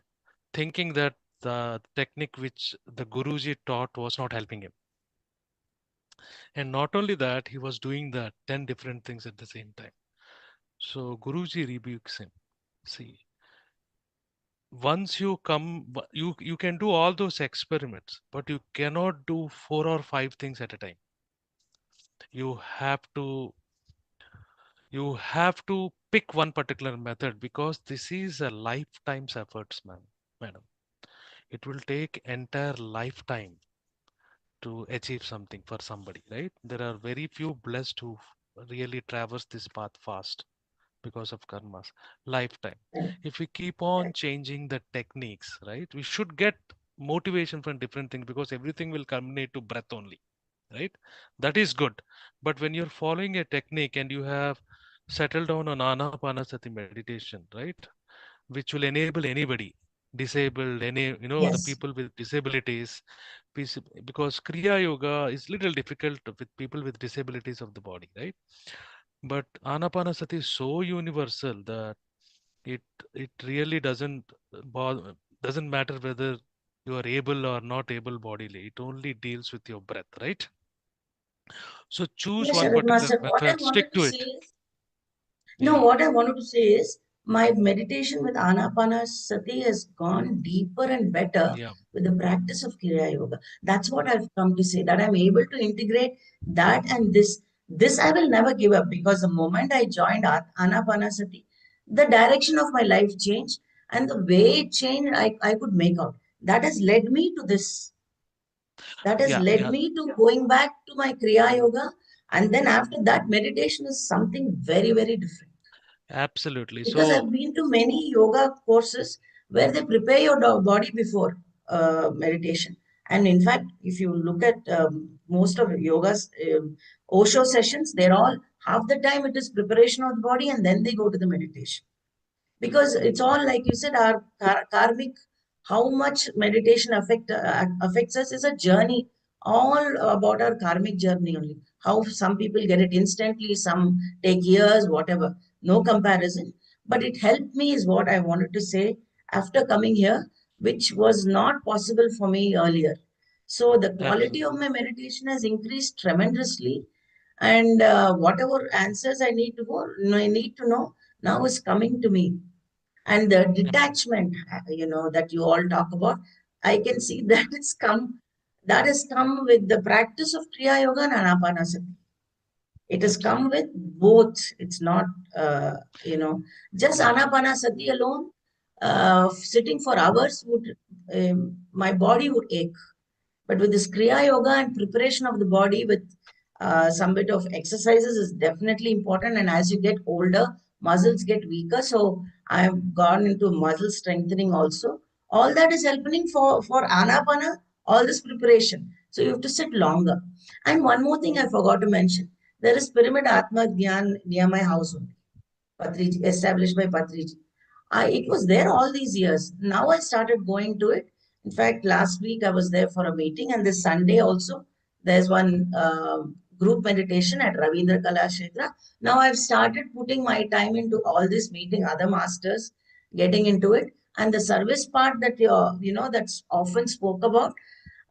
Thinking that the technique which the Guruji taught was not helping him. And not only that, he was doing the 10 different things at the same time. So Guruji rebukes him. See, once you come, you can do all those experiments, but you cannot do 4 or 5 things at a time. You have to pick one particular method because this is a lifetime's efforts, madam. It will take entire lifetime to achieve something for somebody, right? There are very few blessed who really traverse this path fast because of karmas. Lifetime. If we keep on changing the techniques, right, we should get motivation from different things because everything will culminate to breath only, right? That is good. But when you're following a technique and you have settled down on Ana-Pana-Sati meditation, right, which will enable anybody, disabled, the Yes. people with disabilities, because Kriya Yoga is little difficult with people with disabilities of the body, right? But Ana-Pana-Sati is so universal that it really doesn't matter whether you are able or not able bodily. It only deals with your breath, right? So choose Yes, one Sharat particular Master. What I method, wanted stick to to say it. is, no, Yeah. what I wanted to say is my meditation with Ana-Pana-Sati has gone deeper and better Yeah. with the practice of Kriya Yoga. That's what I've come to say, that I'm able to integrate that and this. This I will never give up because the moment I joined Ana-Pana-Sati, the direction of my life changed and the way it changed, I could make out. That has led me to this. That has Yeah. led Yeah. me to going back to my Kriya Yoga. And then after that, meditation is something very different. Absolutely. Because So I've been to many yoga courses where they prepare your body before meditation. And in fact, if you look at most of yoga's Osho sessions, they're all half the time it is preparation of the body and then they go to the meditation. Because it's all, like you said, our karmic, how much meditation affects us is a journey, all about our karmic journey only. How some people get it instantly, some take years, whatever, no comparison. But it helped me is what I wanted to say after coming here, which was not possible for me earlier. So the quality of my meditation has increased tremendously, and whatever answers I need to know now is coming to me. And the detachment, that you all talk about, I can see that has come with the practice of Kriya Yoga and Ana-Pana-Sati. It has come with both. It's not, just Ana-Pana-Sati alone, sitting for hours my body would ache. But with this Kriya Yoga and preparation of the body with some bit of exercises is definitely important. And as you get older, muscles get weaker. So I've gone into muscle strengthening also. All that is helping for Anapana, all this preparation. So you have to sit longer. And one more thing I forgot to mention. There is Pyramid Atma Dhyan near my house only, Patriji, established by Patriji. It was there all these years. Now I started going to it. In fact, last week I was there for a meeting, and this Sunday also there's one group meditation at Ravindra Kalakshetra. Now I've started putting my time into all this, meeting other masters, getting into it, and the service part that that's often spoke about.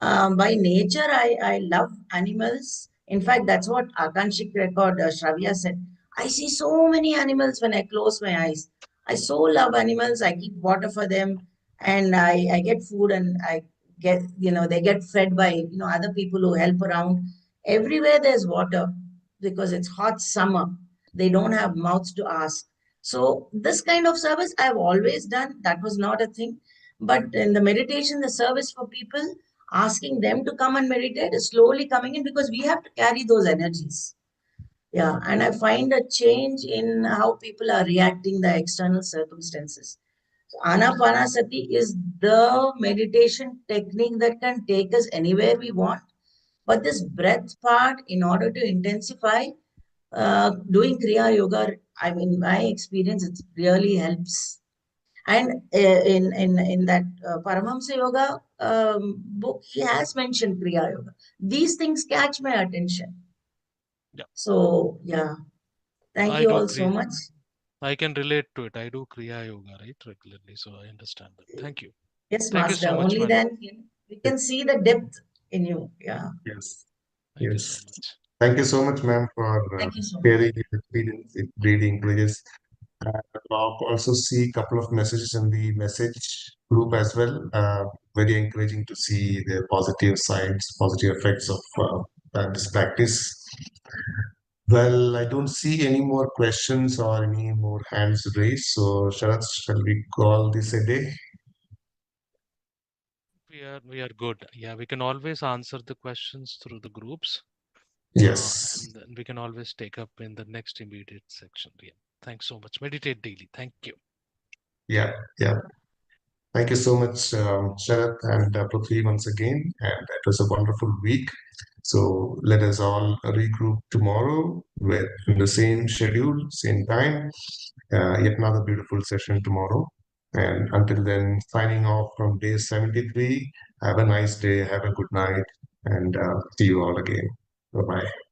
By nature, I love animals. In fact, that's what Akanshik record Shravya said. I see so many animals when I close my eyes. I so love animals. I keep water for them, and I get food, and I get, they get fed by, other people who help around. Everywhere there's water because it's hot summer. They don't have mouths to ask. So this kind of service I've always done. That was not a thing. But in the meditation, the service for people, asking them to come and meditate is slowly coming in because we have to carry those energies. Yeah, and I find a change in how people are reacting the external circumstances. So Ana-Pana-Sati is the meditation technique that can take us anywhere we want. But this breath part, in order to intensify, doing Kriya Yoga, I mean, my experience, it really helps. And in that Paramahamsa Yoga book, he has mentioned Kriya Yoga. These things catch my attention. Yeah. So, yeah. Thank you all so much. I can relate to it. I do Kriya Yoga, right, regularly. So I understand that. Thank you. Yes, Thank Master. you so much, Only then we can see the depth in you. Yeah. Yes. Thank you Yes. so much. Thank you so much, ma'am, for Thank you so much. sharing your experience. It really encourages. I'll also see a couple of messages in the message group as well. Very encouraging to see the positive sides, positive effects of this practice. Well, I don't see any more questions or any more hands raised. So, Sharath, shall we call this a day? We are good. Yeah, we can always answer the questions through the groups. Yes. And then we can always take up in the next immediate section. Yeah. Thanks so much. Meditate daily. Thank you. Yeah. Yeah. Thank you so much, Sharath and Prithvi, once again. And it was a wonderful week. So let us all regroup tomorrow with in the same schedule, same time. Yet another beautiful session tomorrow. And until then, signing off from day 73. Have a nice day. Have a good night. And see you all again. Bye-bye.